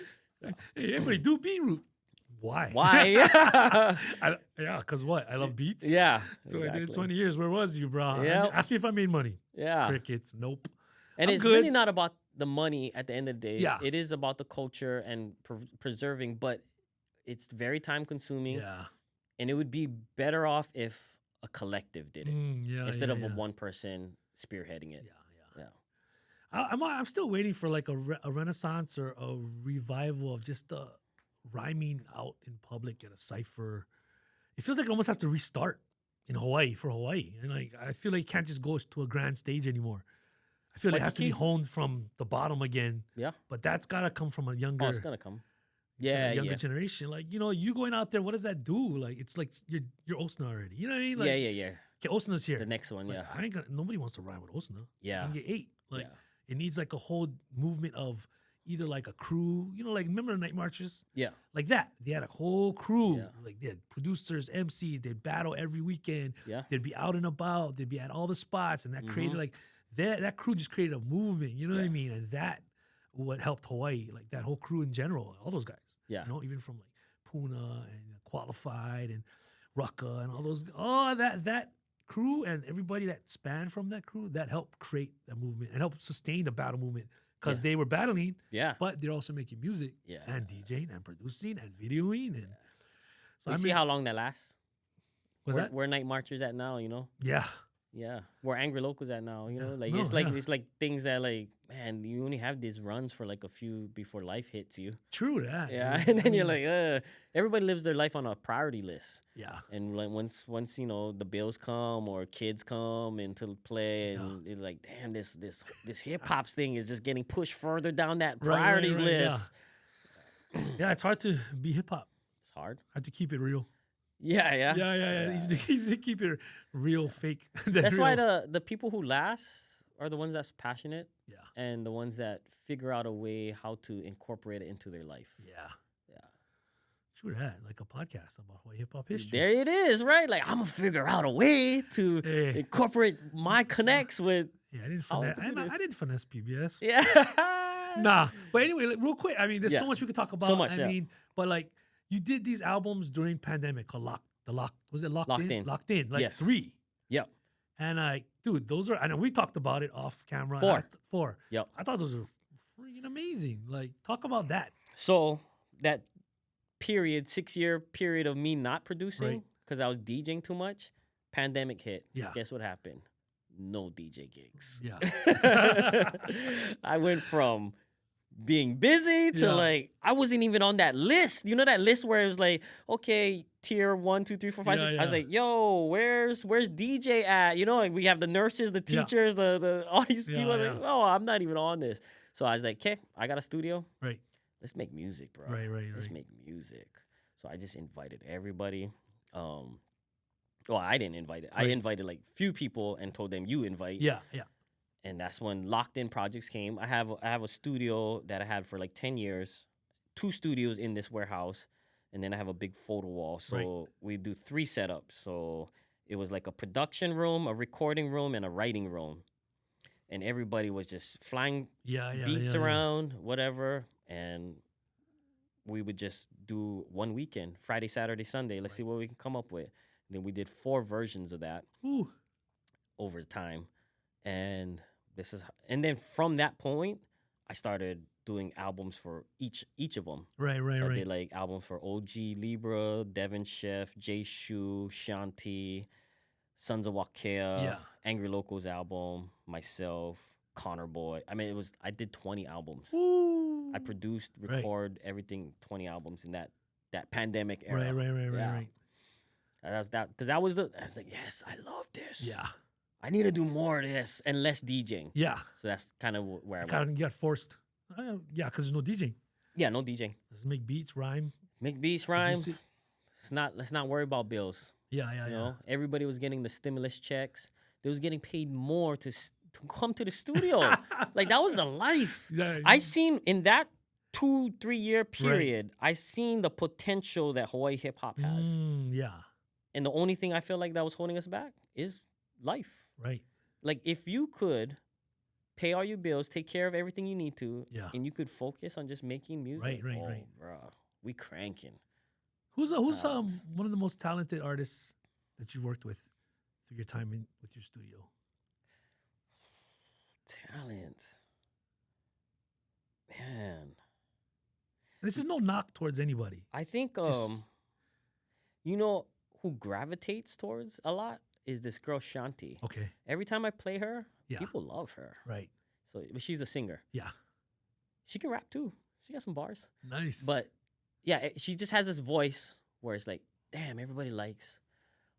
Hey, everybody do beetroot. Why? Why? Yeah, because what? I love beats. Yeah. So I did Exactly. 20 years. Where was you, bro? Yeah. Ask me if I made money. Yeah. Crickets. Nope. And I'm it's good. really not about the money at the end of the day. Yeah. It is about the culture and preserving, but it's very time consuming. Yeah. And it would be better off if a collective did it Yeah. instead yeah, of yeah. a one person spearheading it. Yeah. Yeah. I'm still waiting for like a renaissance or a revival of just rhyming out in public at a cipher. It feels like it almost has to restart in Hawaii for Hawaii, and like I feel like it can't just go to a grand stage anymore. I feel like it Like has to be Keith. honed from the bottom again. Yeah. But that's gotta come from a younger, Oh, it's gonna come. from Yeah, a younger yeah. generation. Like you going out there, what does that do? Like it's like you're Osna already. You know what I mean? Like, Yeah. Okay, Osna's here. The next one, Like, yeah. nobody wants to rhyme with Osna. Yeah. You get 8. Like Yeah. it needs like a whole movement of either like a crew, like remember the night marches? Yeah. Like that. They had a whole crew. Yeah. Like they had producers, MCs, they'd battle every weekend. Yeah. They'd be out and about. They'd be at all the spots. And that created Mhm. like that crew just created a movement. You know what I Yeah. mean? And that what helped Hawaii, like that whole crew in general, all those guys. Yeah. Even from like Puna and Qualified and Rucka and all those, that crew and everybody that spanned from that crew, that helped create that movement and helped sustain the battle movement because Yeah. they were battling, Yeah. but they're also making music Yeah. and DJing and producing and videoing. And so You see how long that lasts? was that? Where night marchers at now, you know? Yeah. Yeah. Where angry locals at now, you know? Yeah. Like No, it's like yeah. it's like things that like, man, you only have these runs for like a few before life hits you. True that. Yeah. dude. And I then you're mean, like, everybody lives their life on a priority list. yeah. And like once the bills come or kids come into play, and it's like, damn, this hip hop thing is just getting pushed further down that Right, priorities right, list. Yeah, it's hard to be hip hop. It's hard. Hard to keep it real. Yeah. Yeah. Easy to keep it real, fake. than That's why real. the people who last are the ones that's passionate Yeah. and the ones that figure out a way how to incorporate it into their life. Yeah. Yeah. True that. Like a podcast about Hawaiʻi hip-hop history. There it is, right? Like I'm gonna figure out a way to Hey. incorporate my connects with. Yeah, I didn't How finesse. to do this. I didn't finesse PBS. Yeah. Nah, but anyway, like, real quick. I mean, there's Yeah. so much we could talk about. much, I yeah. mean, but like you did these albums during pandemic called Locked In. Locked In. Locked In. Like Yes. 3. Yep. And dude, those are, I know we talked about it off camera. 4. 4. Yep. I thought those were freaking amazing. Like, talk about that. So that period, 6-year period of me not producing because I was DJing too much, pandemic hit. Yeah. Guess what happened? No DJ gigs. Yeah. I went from being busy to like, I wasn't even on that list. You know that list where it was like, okay, tier 1, 2, 3, 4, 5, 6. I was like, yo, where's DJ at? You know, like we have the nurses, the teachers, the all these people. I was like, oh, I'm not even on this. So I was like, okay, I got a studio. Right. Let's make music, bro. Right. Let's make music. So I just invited everybody. Well, I didn't invite it. I invited like few people and told them you invite. Yeah. And that's when locked in projects came. I have a studio that I had for like 10 years, 2 studios in this warehouse, and then I have a big photo wall. So we do 3 setups. So it was like a production room, a recording room, and a writing room. And everybody was just flying beats around, whatever. And we would just do one weekend, Friday, Saturday, Sunday. Let's see what we can come up with. And then we did 4 versions of that over time. And then from that point, I started doing albums for each of them. Right. I did like albums for OG Libra, Devin Chef, Jay Shu, Shanti, Sons of Wakea, Angry Locals album, myself, Connor Boy. I mean, I did 20 albums. Ooh. I produced, record everything, 20 albums in that pandemic era. Right. Because I was like, yes, I love this. Yeah. I need to do more of this and less DJing. Yeah. So that's kind of where I went. You got forced. Yeah, because there's no DJing. Yeah, no DJing. Let's make beats, rhyme. Let's not worry about bills. Yeah. You know, everybody was getting the stimulus checks. They was getting paid more to come to the studio. Like that was the life. Yeah. I seen in that 2-3 year period. I seen the potential that Hawaiʻi hip hop has. Yeah. And the only thing I feel like that was holding us back is life. Right. Like if you could pay all your bills, take care of everything you need to, and you could focus on just making music. Right. Bro, we cranking. Who's one of the most talented artists that you've worked with through your time with your studio? Talent. Man. And this is no knock towards anybody. I think you know who gravitates towards a lot is this girl Shanti. Okay. Every time I play her, people love her. Right. So, but she's a singer. Yeah. She can rap too. She got some bars. Nice. But yeah, she just has this voice where it's like, damn, everybody likes.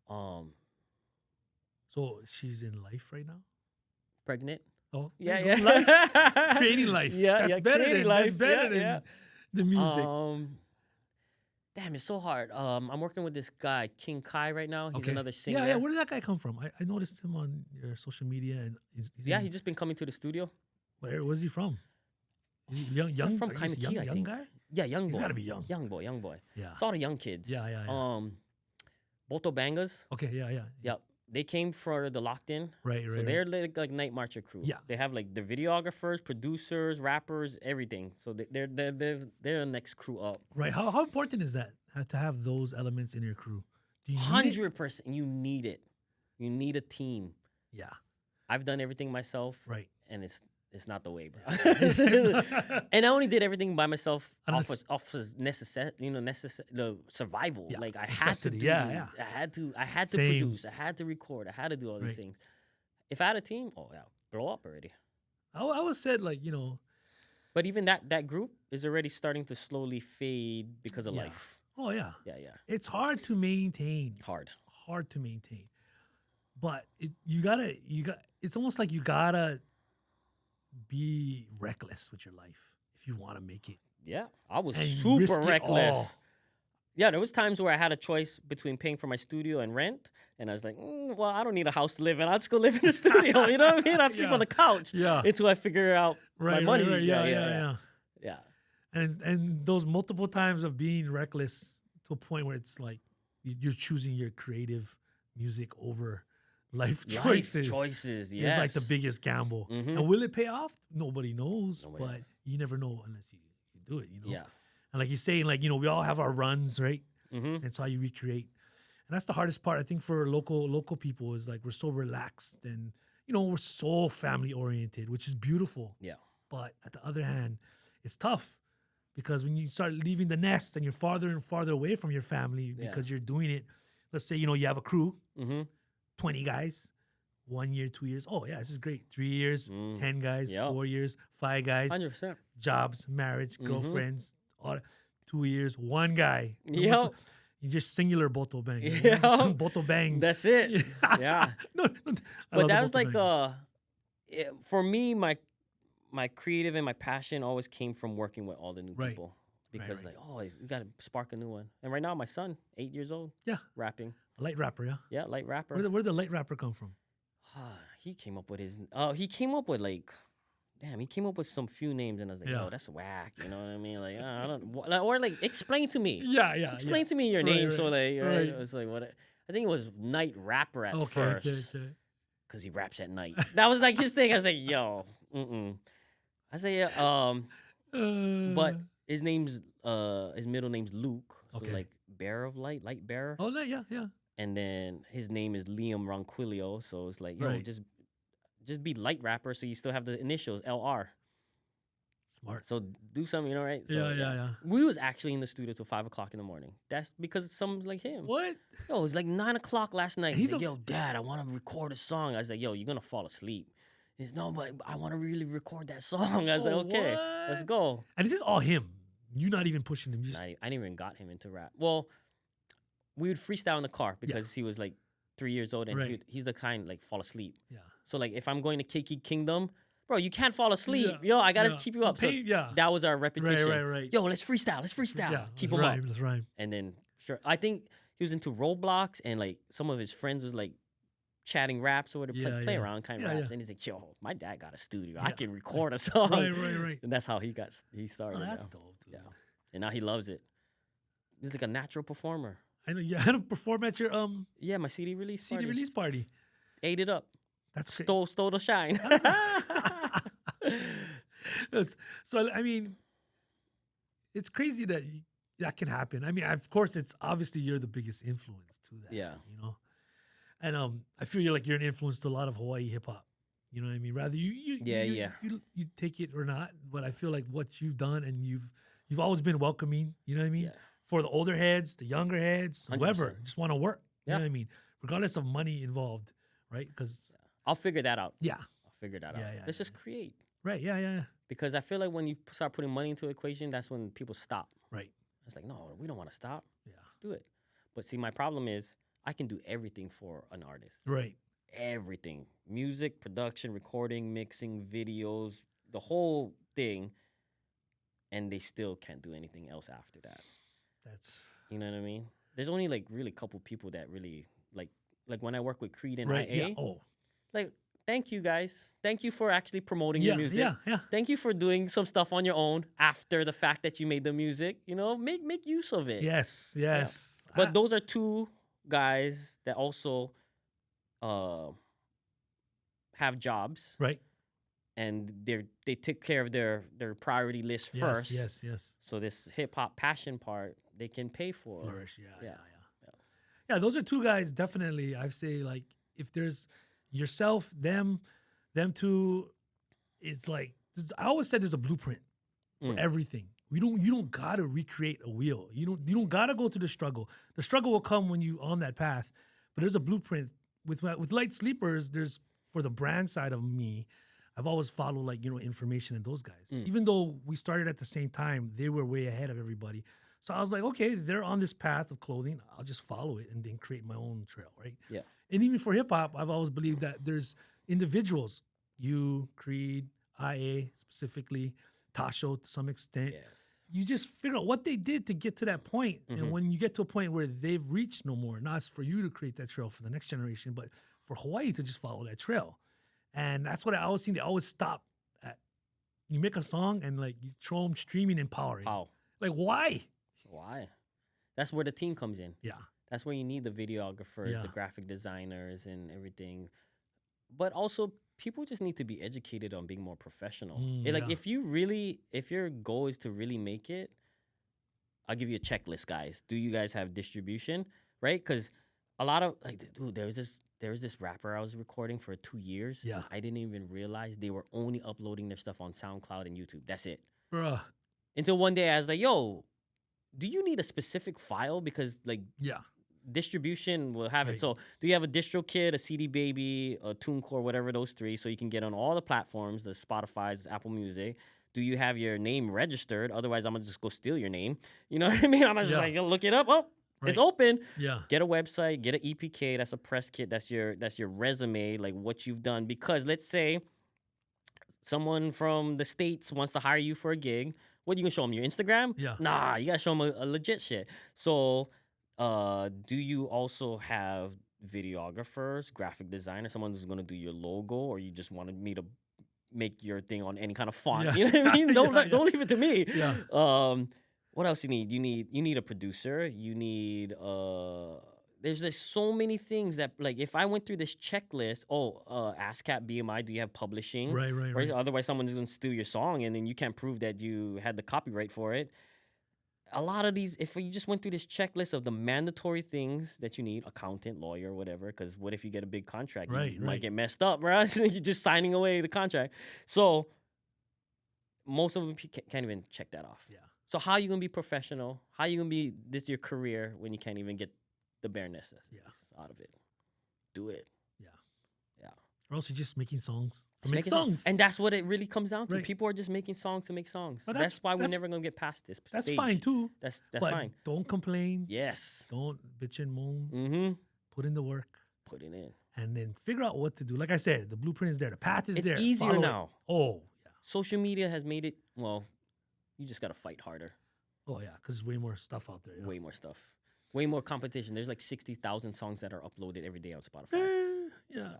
So she's in life right now? Pregnant. Oh, yeah. Life. Creating life. Yeah, that's better than life. That's better than the music. Damn, it's so hard. I'm working with this guy, King Kai, right now. He's another singer. Yeah. Where did that guy come from? I noticed him on your social media, and he's he's just been coming to the studio. Where's he from? Is he young from kind of young guy? Yeah, young boy. He's gotta be young. Young boy. Yeah. It's all the young kids. Yeah. Boto Bangas. Okay, yeah. Yep. They came for the locked in. Right. So they're like Night Marcher crew. Yeah. They have like the videographers, producers, rappers, everything. So they're the next crew up. Right. How important is that to have those elements in your crew? 100%. You need it. You need a team. Yeah. I've done everything myself. Right. And it's not the way, bro. And I only did everything by myself off of survival. Yeah. Like I had to do I had to produce. I had to record. I had to do all these things. If I had a team, blow up already. I always said But even that group is already starting to slowly fade because of life. Oh yeah. Yeah. It's hard to maintain. Hard to maintain. But it's almost like you gotta be reckless with your life if you want to make it. Yeah, I was super reckless. Yeah, there was times where I had a choice between paying for my studio and rent, and I was like, well, I don't need a house to live in. I'll just go live in the studio. You know what I mean? I'll sleep on the couch. Yeah. Until I figure out my money. Right. Yeah. And those multiple times of being reckless to a point where it's like you're choosing your creative music over life choices. Yes. It's like the biggest gamble. Mm-hmm. And will it pay off? Nobody knows. But you never know unless you do it, Yeah. And like you're saying, we all have our runs, right? Mm-hmm. That's how you recreate. And that's the hardest part, I think, for local people is like we're so relaxed and, we're so family oriented, which is beautiful. Yeah. But at the other hand, it's tough because when you start leaving the nest and you're farther and farther away from your family because you're doing it, let's say, you have a crew, 20 guys, 1 year, 2 years. Oh, yeah, this is great. 3 years, 10 guys, 4 years, 5 guys, 100%. jobs, marriage, girlfriends, all 2 years, 1 guy. Yep. You just singular boto bang. Yeah. Boto bang. That's it. Yeah. No, But that was like, for me, my creative and my passion always came from working with all the new people. Because you got to spark a new one. And right now, my son, 8 years old, rapping. A light rapper, yeah? Yeah, light rapper. Where did the light rapper come from? He came up with he came up with some few names, and I was like, yo, that's whack. You know what I mean? Like, I don't, or like, explain to me. Yeah. Explain to me your name. So like, it's like, what? I think it was Night Rapper at first. Okay. Because he raps at night. That was like his thing. I was like, yo, I say, but his middle name's Luke. So like bearer of light bearer. Oh, yeah. And then his name is Liam Ronquillo. So it's like, yo, just be light rapper so you still have the initials, LR. Smart. So do something, right? So, yeah. We was actually in the studio till 5 o'clock in the morning. That's because someone like him. What? Yo, it was like 9 o'clock last night. He's like, yo, Dad, I want to record a song. I was like, yo, you're going to fall asleep. He's no, but I want to really record that song. I was like, okay, let's go. And this is all him. You're not even pushing him. I didn't even got him into rap. Well, we would freestyle in the car because he was like 3 years old and he's the kind like fall asleep. Yeah. So like if I'm going to Keiki Kingdom, bro, you can't fall asleep. Yo, I gotta keep you up. So that was our repetition. Right. Yo, let's freestyle. Yeah, keep him up. Let's rhyme. And then I think he was into Roblox and like some of his friends was like chatting raps or play around kind of raps. And he's like, yo, my dad got a studio. I can record a song. Right. And that's how he started. Oh, that's dope, dude. Yeah. And now he loves it. He's like a natural performer. I know you had to perform at your my CD release party. Ate it up. That's stole the shine. So I mean, it's crazy that that can happen. I mean, of course, it's obviously you're the biggest influence to that. Yeah. And I feel you're an influence to a lot of Hawaiʻi hip hop. You know what I mean? Rather you take it or not, but I feel like what you've done and you've always been welcoming. You know what I mean? Yeah. For the older heads, the younger heads, 100%. Whoever just want to work. You know what I mean? Regardless of money involved, right? Because I'll figure that out. Yeah. I'll figure that out. Let's just create. Right. Yeah. Because I feel like when you start putting money into the equation, that's when people stop. Right. It's like, no, we don't want to stop. Yeah. Let's do it. But see, my problem is I can do everything for an artist. Right. Everything. Music, production, recording, mixing, videos, the whole thing. And they still can't do anything else after that. That's... You know what I mean? There's only like really a couple people that really like when I work with Creed and IA. Yeah. Oh. Like, thank you guys. Thank you for actually promoting your music. Yeah. Thank you for doing some stuff on your own after the fact that you made the music. Make use of it. Yes. Yeah. But those are two guys that also have jobs. Right. And they take care of their priority list first. Yes. So this hip hop passion part they can pay for. Flourish. Yeah. Those are two guys definitely. I say like if there's yourself, them two, it's like I always said there's a blueprint for everything. You don't gotta recreate a wheel. You don't gotta go through the struggle. The struggle will come when you on that path. But there's a blueprint with Light Sleepers. There's for the brand side of me. I've always followed information in those guys. Even though we started at the same time, they were way ahead of everybody. So I was like, okay, they're on this path of clothing. I'll just follow it and then create my own trail, right? Yeah. And even for hip hop, I've always believed that there's individuals, you, Creed, IA specifically, Tasho to some extent. Yes. You just figure out what they did to get to that point. And when you get to a point where they've reached no more, not for you to create that trail for the next generation, but for Hawaiʻi to just follow that trail. And that's what I always seen. They always stop at. You make a song and you throw them streaming and powering. How? Like, why? Why? That's where the team comes in. Yeah. That's where you need the videographers, the graphic designers, and everything. But also, people just need to be educated on being more professional. If your goal is to really make it, I'll give you a checklist, guys. Do you guys have distribution? Right? Because a lot of like, dude, there was this rapper I was recording for 2 years. Yeah. I didn't even realize they were only uploading their stuff on SoundCloud and YouTube. That's it. Bruh. Until one day I was like, yo, do you need a specific file? Because like Yeah. distribution will have Right. it. So do you have a DistroKid, a CD Baby, a TuneCore, whatever those three, so you can get on all the platforms, the Spotify's, Apple Music? Do you have your name registered? Otherwise, I'm gonna just go steal your name. You know what I mean? I'm just Yeah. like, look it up. Oh, it's Right. open. Yeah. Get a website, get an EPK. That's a press kit. That's your resume, like what you've done. Because let's say someone from the States wants to hire you for a gig. What are you gonna show them? Your Instagram? Yeah. Nah, you gotta show them a legit shit. So, do you also have videographers, graphic designers, someone who's gonna do your logo, or you just wanted me to make your thing on any kind of font? Yeah. You know what I mean? Don't Yeah, don't leave it to me. Yeah. What else you need? You need a producer. You need there's just so many things that, like, if I went through this checklist, ASCAP, BMI, do you have publishing? Right. Otherwise, someone's gonna steal your song, and then you can't prove that you had the copyright for it. A lot of these, if you just went through this checklist of the mandatory things that you need, accountant, lawyer, whatever, because what if you get a big contract? You might get messed up, bro. You're just signing away the contract. So most of them can't even check that off. Yeah. So how you gonna be professional? How you gonna be this your career when you can't even get the bare necessities out of it? Do it. Yeah. Or else you're just making songs. Make songs. And that's what it really comes down to. Right. People are just making songs to make songs. But That's why we're never gonna get past this That's stage. fine too. That's But fine. don't complain. Yes. Don't bitch and moan. Mm-hmm. Put in the work. Put it in. And then figure out what to do. Like I said, the blueprint is there. The path is It's there. easier Follow it. now. Oh, yeah. Social media has made it, well, you just gotta fight harder. Oh, yeah. Because there's way more stuff out there. Yeah. Way more stuff. Way more competition. There's like 60,000 songs that are uploaded every day on Spotify. Yeah.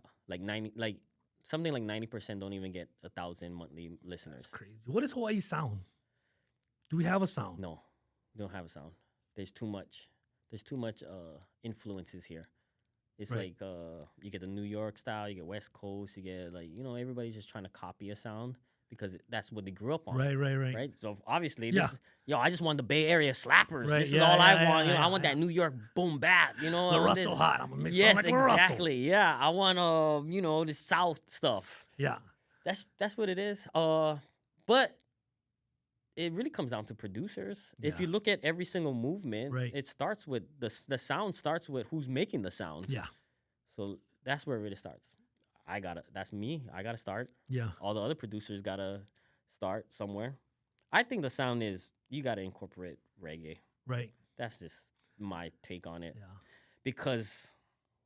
Something like 90% don't even get 1,000 monthly listeners. That's crazy. What is Hawaii sound? Do we have a sound? No, we don't have a sound. There's too much influences here. It's Right. like you get the New York style, you get West Coast, you get like, everybody's just trying to copy a sound because that's what they grew up on. Right. So obviously, Yeah. I just want the Bay Area slappers. Right, This is yeah, all yeah, I want. yeah, I want that New York boom bap. The Russell hot. I'm gonna make Yes, something like Russell. exactly. Yeah, I want the South stuff. Yeah. That's what it is. But it really comes down to producers. If you Yeah. look at every single movement, Right. it starts with the sound starts with who's making the sounds. Yeah. So that's where it really starts. That's me. I gotta start. Yeah. All the other producers gotta start somewhere. I think the sound is you gotta incorporate reggae. Right. That's just my take on it. Yeah. Because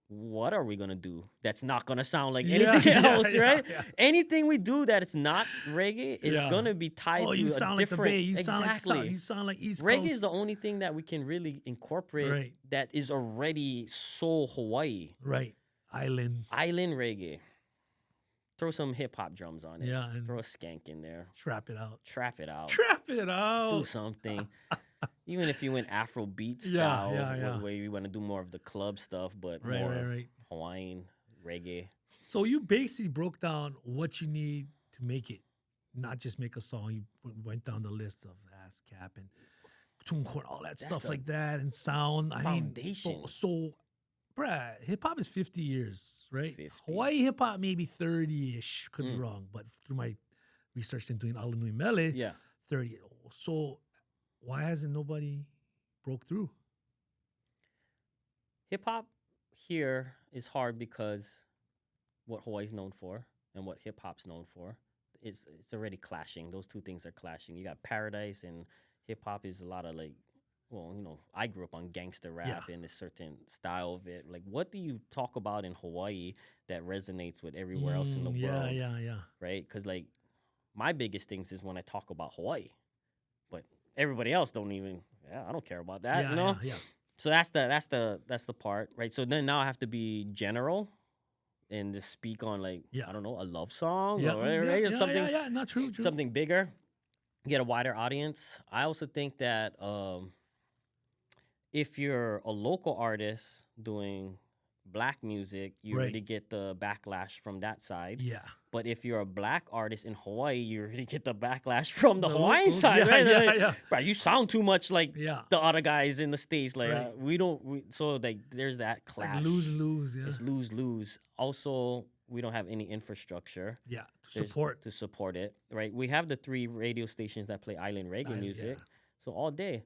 what are we gonna do that's not gonna sound like Yeah, anything yeah, else, yeah, right? yeah. Anything we do that it's not reggae is Yeah. gonna be tied Oh, to you a sound like the different. Bay. You exactly. sound like East Reggae Coast. is the only thing that we can really incorporate Right. that is already so Hawaii. Right. Island. Island reggae. Throw some hip hop drums on it. Yeah. And Throw a skank in there. trap it out. Trap it out. Trap it out. Do something. Even if you went Afro beat Yeah, style, yeah. where you want to do more of the club stuff, but Right, more right. Hawaiian reggae. So you basically broke down what you need to make it, not just make a song. You went down the list of ASCAP and TuneCore, all that stuff the like that, and sound. foundation. So, bruh, hip hop is 50 years, right? 50. Hawaii hip hop maybe 30-ish. Could be wrong, but through my research and doing ALANUI MELE, Yeah. 30. So why hasn't nobody broke through? Hip hop here is hard because what Hawaii's known for and what hip hop's known for, it's already clashing. Those two things are clashing. You got Paradise and hip hop is a lot of like, well, I grew up on gangster rap and a certain style of it. Like, what do you talk about in Hawaii that resonates with everywhere else in the world? Yeah. Right? Because like my biggest things is when I talk about Hawaii, but everybody else don't even. Yeah, I don't care about that. Yeah. So that's the part, right? So then now I have to be general and just speak on like I don't know, a love song or whatever, right? Or something. Yeah, not true. Something bigger, get a wider audience. I also think that if you're a local artist doing black music, you already get the backlash from that side. Yeah. But if you're a black artist in Hawaii, you already get the backlash from the Hawaiian side, right? Yeah, like, yeah. Bro, you sound too much like the other guys in the States. Like, so like, there's that clash. Like lose-lose, yeah. It's lose-lose. Also, we don't have any infrastructure. Yeah, to support it, right? We have the 3 radio stations that play island reggae music. Yeah. So all day,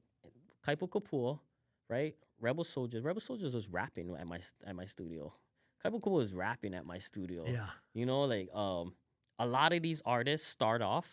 Kaipo Kapua, right? Rebel Soldiers was rapping at my studio. Kaipo Kapua was rapping at my studio. Yeah. You know, like a lot of these artists start off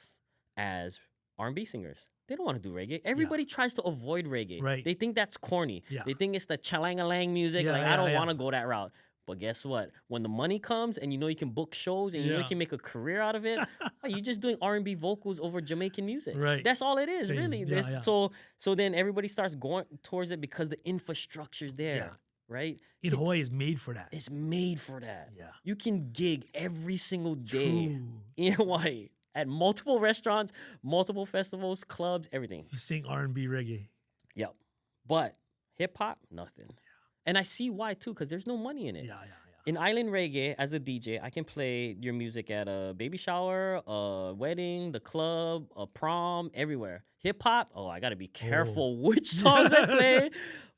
as R&B singers. They don't want to do reggae. Everybody tries to avoid reggae. Right. They think that's corny. Yeah. They think it's the chalang-a-lang music. Yeah, like, I don't want to go that route. But guess what? When the money comes and you know you can book shows and you know you can make a career out of it, you're just doing R&B vocals over Jamaican music. Right. That's all it is, really. Yeah, So then everybody starts going towards it because the infrastructure's there, right? In Hawaii, it's made for that. It's made for that. Yeah. You can gig every single day in Hawaii at multiple restaurants, multiple festivals, clubs, everything. You sing R&B reggae. Yep. But hip-hop, nothing. And I see why, too, because there's no money in it. Yeah. In island reggae, as a DJ, I can play your music at a baby shower, a wedding, the club, a prom, everywhere. Hip-hop, I got to be careful which songs I play,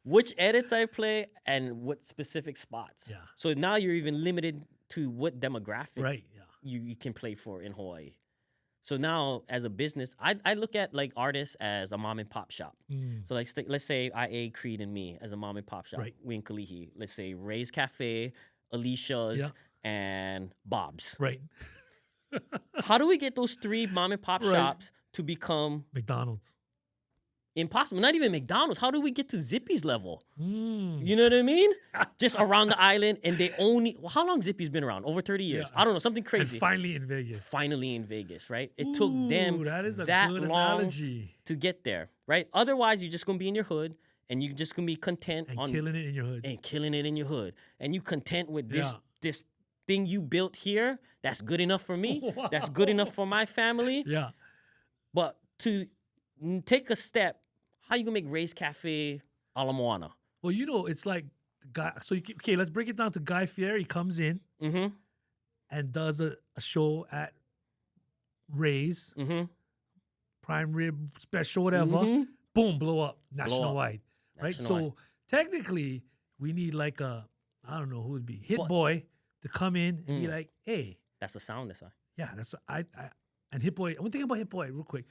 which edits I play, and what specific spots. Yeah. So now you're even limited to what demographic you can play for in Hawaii. So now, as a business, I look at like artists as a mom and pop shop. So like, let's say IA, Creed, and me as a mom and pop shop. Right. We in Kalihi. Let's say Ray's Cafe, Alicia's, and Bob's. Right. How do we get those 3 mom and pop shops to become McDonald's? Impossible. Not even McDonald's. How do we get to Zippy's level? You know what I mean? Just around the island, and they only... Well, how long Zippy's been around? Over 30 years. I don't know. Something crazy. And finally in Vegas. Right? It took them that long to get there, right? Otherwise, you're just going to be in your hood, and you're just going to be content and killing it in your hood. And killing it in your hood. And you content with this thing you built here. That's good enough for me. Wow. That's good enough for my family. Yeah. But to take a step, how you gonna make Ray's Cafe a la Moana? Well, you know, it's like the guy. So let's break it down to Guy Fieri. Comes in and does a show at Ray's prime rib special, whatever. Boom, blow up national-wide, right? So technically, we need like I don't know who would be Hit Boy to come in and be like, hey, that's the sound. That's why. Yeah, that's and Hit Boy. One thing about Hit Boy, real quick.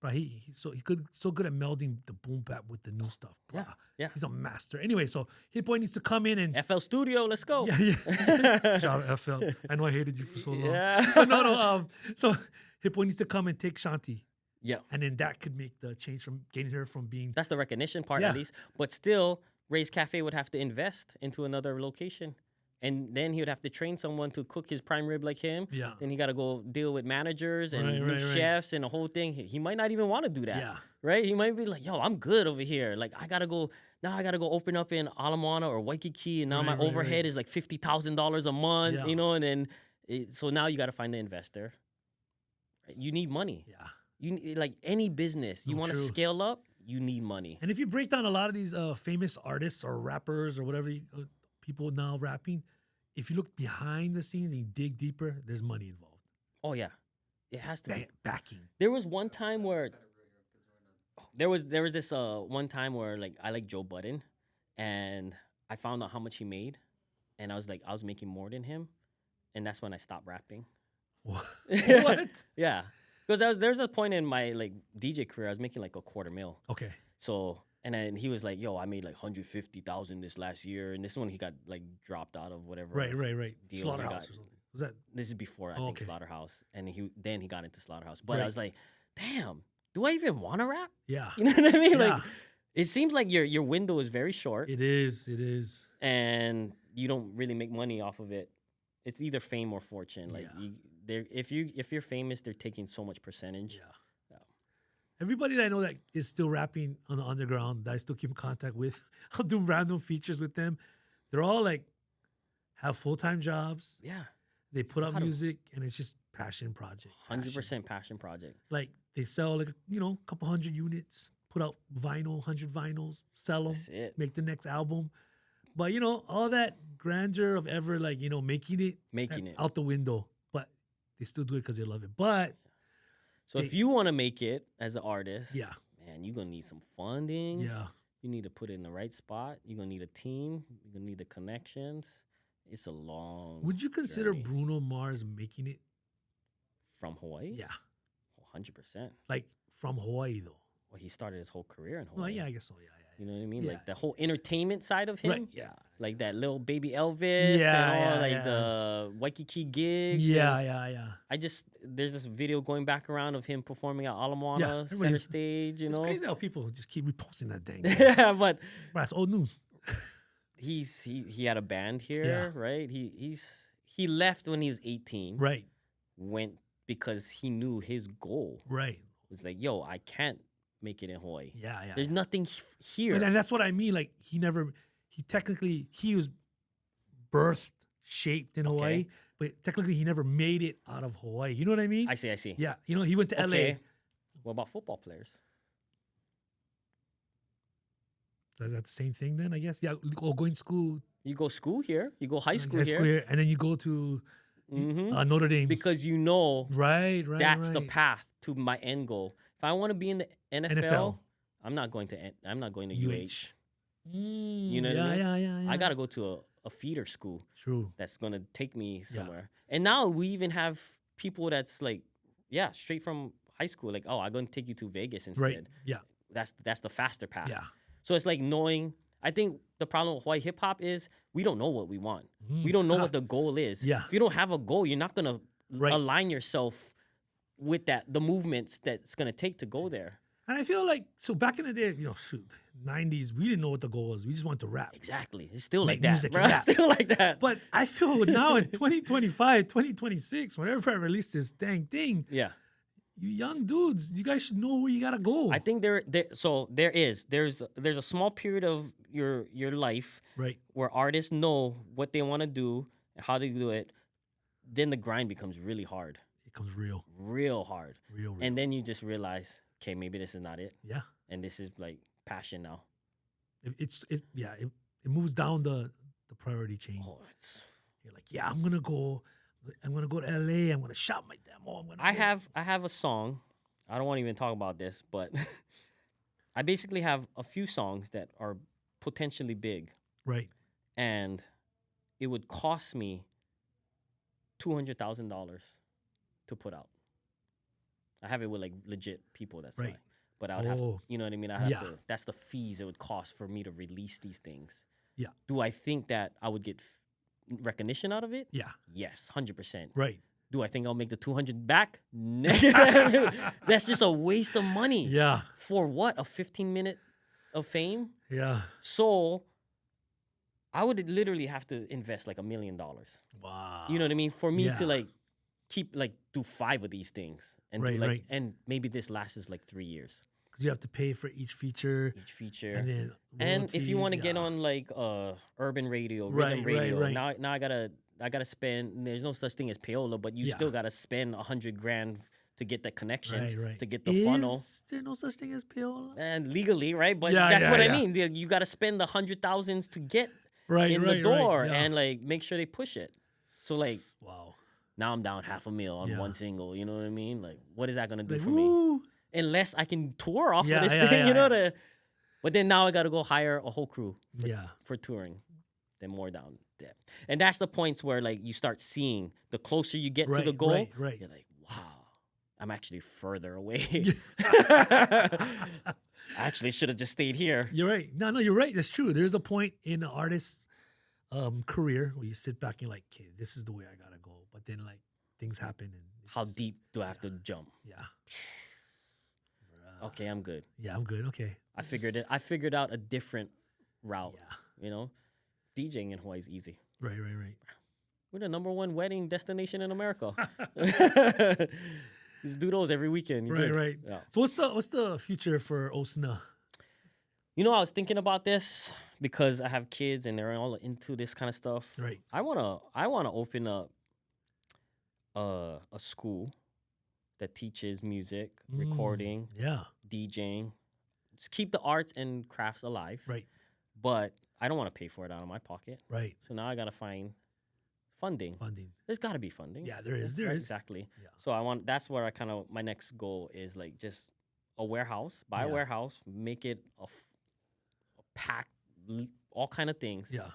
Bro, he's so good at melding the boom bap with the new stuff. Bro. Yeah. He's a master. Anyway, so Hit Boy needs to come in and FL Studio, let's go. Yeah. Shout out FL. I know I hated you for so long. Yeah. No. So Hit Boy needs to come and take Shanti. Yeah. And then that could make the change from getting her from being. That's the recognition part at least. But still, Ray's Cafe would have to invest into another location. And then he would have to train someone to cook his prime rib like him. Yeah. Then he got to go deal with managers and new chefs and the whole thing. He might not even want to do that. Yeah. Right? He might be like, yo, I'm good over here. Like, I got to go open up in Ala Moana or Waikiki. And now my overhead is like $50,000 a month, you know? And then, so now you got to find the investor. You need money. Yeah. You like any business. You want to scale up, you need money. And if you break down a lot of these famous artists or rappers or whatever people now rapping, if you look behind the scenes and you dig deeper, there's money involved. Oh yeah, it has to be backing. There was one time where there was this one time where like I like Joe Budden, and I found out how much he made, and I was making more than him, and that's when I stopped rapping. What? Yeah, because there's a point in my like DJ career I was making like $250,000. Okay. So. And then he was like, yo, I made like $150,000 this last year. And this one he got like dropped out of whatever. Right. Slaughterhouse or something. Was that? This is before, I think, Slaughterhouse. And then he got into Slaughterhouse. But I was like, damn, do I even want to rap? Yeah. You know what I mean? Yeah. Like, it seems like your window is very short. It is. And you don't really make money off of it. It's either fame or fortune. Like if you're famous, they're taking so much percentage. Yeah. Everybody that I know that is still rapping on the underground that I still keep in contact with, I'll do random features with them. They're all like have full-time jobs. Yeah. They put out music and it's just passion project. 100% passion project. Like they sell like, a couple hundred units, put out vinyl, 100 vinyls, sell them, make the next album. But you know, all that grandeur of ever like, you know, making it out the window. But they still do it because they love it. But so if you want to make it as an artist, yeah, man, you're gonna need some funding. Yeah. You need to put it in the right spot. You're gonna need a team. You're gonna need the connections. It's a long. Would you consider journey. Bruno Mars making it From Hawaii? Yeah. 100%. Like from Hawaii though? Well, he started his whole career in Hawaii. Well, yeah, I guess so. Yeah. You know what I mean? Yeah. Like the whole entertainment side of him. Right. Yeah. Like that little baby Elvis and all the Waikiki gigs. Yeah. There's this video going back around of him performing at Ala Moana center stage, you know. It's crazy how people just keep reposting that thing. Yeah, but that's old news. he had a band here, right? He left when he was 18. Right. Went because he knew his goal. Right. Was like, yo, I can't make it in Hawaii. Yeah. There's nothing here. And that's what I mean. Like he was birthed, shaped in Hawaii, but technically he never made it out of Hawaii. You know what I mean? I see. Yeah. You know, he went to LA. What about football players? Is that the same thing then, I guess? Yeah. Going to school. You go school here. You go high school here. And then you go to Notre Dame. Because you know that's the right. path to my end goal. If I want to be in the NFL. I'm not going to UH. You know what I mean? Yeah. I got to go to a feeder school. True. That's going to take me somewhere. And now we even have people that's like, straight from high school. Like, I'm going to take you to Vegas instead. Right. Yeah. That's the faster path. Yeah. So it's like knowing. I think the problem with Hawaiʻi hip hop is we don't know what we want. We don't know what the goal is. Yeah. If you don't have a goal, you're not going to align yourself with the movements that's going to take to go there. And I feel like, so back in the day, 90s, we didn't know what the goal was. We just wanted to rap. Exactly. It's still Make like that, music bro. and It's still like that. But I feel now in 2025, 2026, whenever I release this dang thing, yeah, you young dudes, you guys should know where you got to go. I think there's a small period of your life where artists know what they want to do, how to do it. Then the grind becomes really hard. It becomes real hard. Real. And then you just realize, okay, maybe this is not it. Yeah. And this is like passion now. It moves down the priority chain. You're like, I'm gonna go to LA. I'm gonna shop my demo. I have a song. I don't want to even talk about this, but I basically have a few songs that are potentially big. Right. And it would cost me $200,000 to put out. I have it with like legit people. That's right. But I would have to, you know what I mean? I have to. That's the fees it would cost for me to release these things. Yeah. Do I think that I would get recognition out of it? Yeah. Yes, 100%. Right. Do I think I'll make the 200 back? Negative. That's just a waste of money. Yeah. For what? A 15-minute of fame? Yeah. So I would literally have to invest like $1 million. Wow. You know what I mean? For me to like keep do 5 of these things and and maybe this lasts like 3 years. Because you have to pay for each feature. And if you want to get on like urban radio, rhythm radio, now I gotta spend. There's no such thing as payola, but you still gotta spend $100,000 to get the connections, to get the funnel. Is there no such thing as payola? And legally, right? But that's what I mean. You gotta spend the $100,000s to get in the door and like make sure they push it. So like, wow. Now I'm down $500,000 on one single. You know what I mean? Like, what is that gonna do for me? Unless I can tour off of this thing, you know. But then now I gotta go hire a whole crew for touring. Then more down there. And that's the points where like you start seeing the closer you get to the goal, you're like, wow, I'm actually further away. I actually should have just stayed here. You're right. No, you're right. That's true. There's a point in an artist's career where you sit back and you're like, okay, this is the way I gotta go. But then like things happen and how deep do I have to jump? Yeah. Okay, I'm good. Yeah, I'm good. Okay. I figured it. I figured out a different route. Yeah. You know, DJing in Hawaii is easy. Right. We're the #1 wedding destination in America. Just do those every weekend. Right. Yeah. So what's the future for Osna? You know, I was thinking about this because I have kids and they're all into this kind of stuff. Right. I wanna open up a school that teaches music, recording, DJing. Just keep the arts and crafts alive. Right. But I don't want to pay for it out of my pocket. Right. So now I got to find funding. There's got to be funding. Yeah, there is. There is. Exactly. Yeah. So that's where my next goal is, like, just a warehouse, buy a warehouse, make it a pack, all kind of things. Yeah.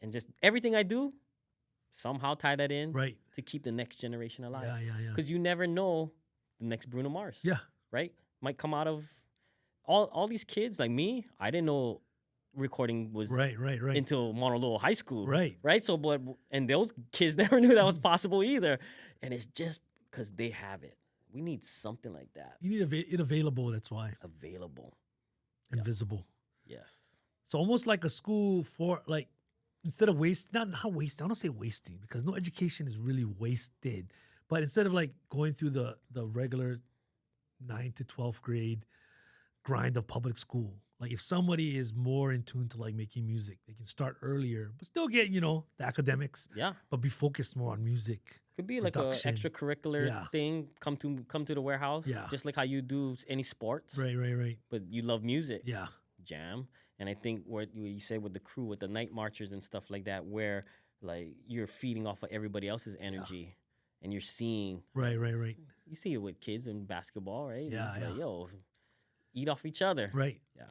And just everything I do, somehow tie that in. Right. To keep the next generation alive. Yeah. Because you never know the next Bruno Mars. Yeah. Right? Might come out of all these kids like me. I didn't know recording was right until Honolulu High School. Right. So, and those kids never knew that was possible either. And it's just because they have it. We need something like that. You need it available. That's why. Available. And visible. Yes. So almost like a school for, like, instead of not wasting. I don't say wasting, because no education is really wasted. But instead of like going through the regular 9th to 12th grade grind of public school, like if somebody is more in tune to like making music, they can start earlier, but still get, the academics. Yeah. But be focused more on music. Could be like an extracurricular thing. Come to the warehouse. Yeah. Just like how you do any sports. Right. But you love music. Yeah. Jam. And I think what you say with the crew, with the night marchers and stuff like that, where like you're feeding off of everybody else's energy, and you're seeing. Right. You see it with kids in basketball, right? Yeah. It's like, yo, eat off each other. Right. Yeah.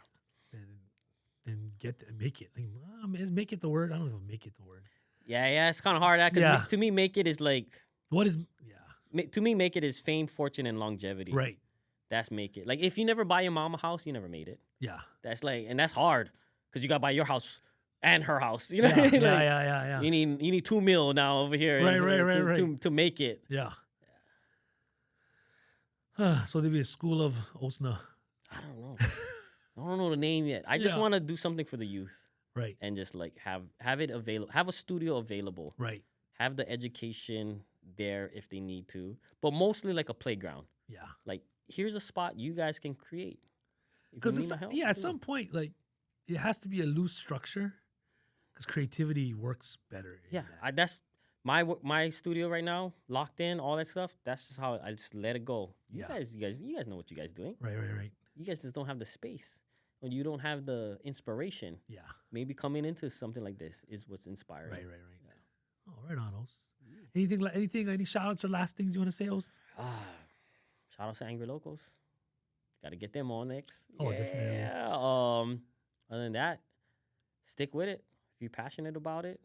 Then make it. Like, is make it the word? I don't know if make it the word. Yeah. It's kind of hard. Because to me, make it is like. What is? Yeah. To me, make it is fame, fortune, and longevity. Right. That's make it. Like, if you never buy your mom a house, you never made it. Yeah. That's like, and that's hard because you got to buy your house and her house. You know? Yeah. You need $2 million now over here. Right. To make it. Yeah. So there'll be a school of Osna. I don't know. I don't know the name yet. I just want to do something for the youth. Right. And just like have it available. Have a studio available. Right. Have the education there if they need to, but mostly like a playground. Yeah. Like, here's a spot you guys can create. Because at some point, like, it has to be a loose structure, because creativity works better. Yeah, that's my studio right now, locked in, all that stuff. That's just how I just let it go. You guys know what you guys doing. Right. You guys just don't have the space, when you don't have the inspiration. Yeah. Maybe coming into something like this is what's inspiring. Right. Yeah. Oh, right on, Os. Any shout outs or last things you want to say, Os? Shout out to Angry Locals. Got to get them on next. Oh, definitely. Yeah. Other than that, stick with it. If you're passionate about it,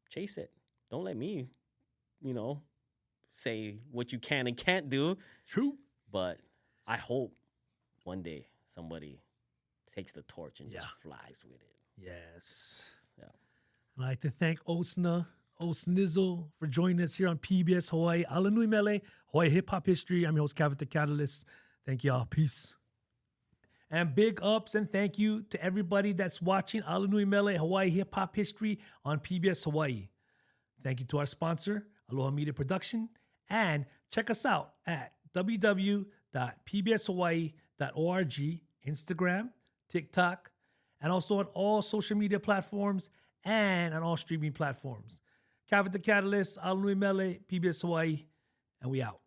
chase it. Don't let me, say what you can and can't do. True. But I hope one day somebody takes the torch and just flies with it. Yes. Yeah. I'd like to thank Osna, Osnizzle, for joining us here on PBS Hawaiʻi, ALANUI MELE, Hawaiʻi Hip-Hop History. I'm your host, Kevin the Catalyst. Thank y'all. Peace. And big ups and thank you to everybody that's watching ALANUI MELE, Hawaiʻi Hip-Hop History on PBS Hawaiʻi. Thank you to our sponsor, Aloha Media Production. And check us out at www.pbshawaii.org, Instagram, TikTok, and also on all social media platforms and on all streaming platforms. Kevin the Catalyst, ALANUI MELE, PBS Hawaiʻi, and we out.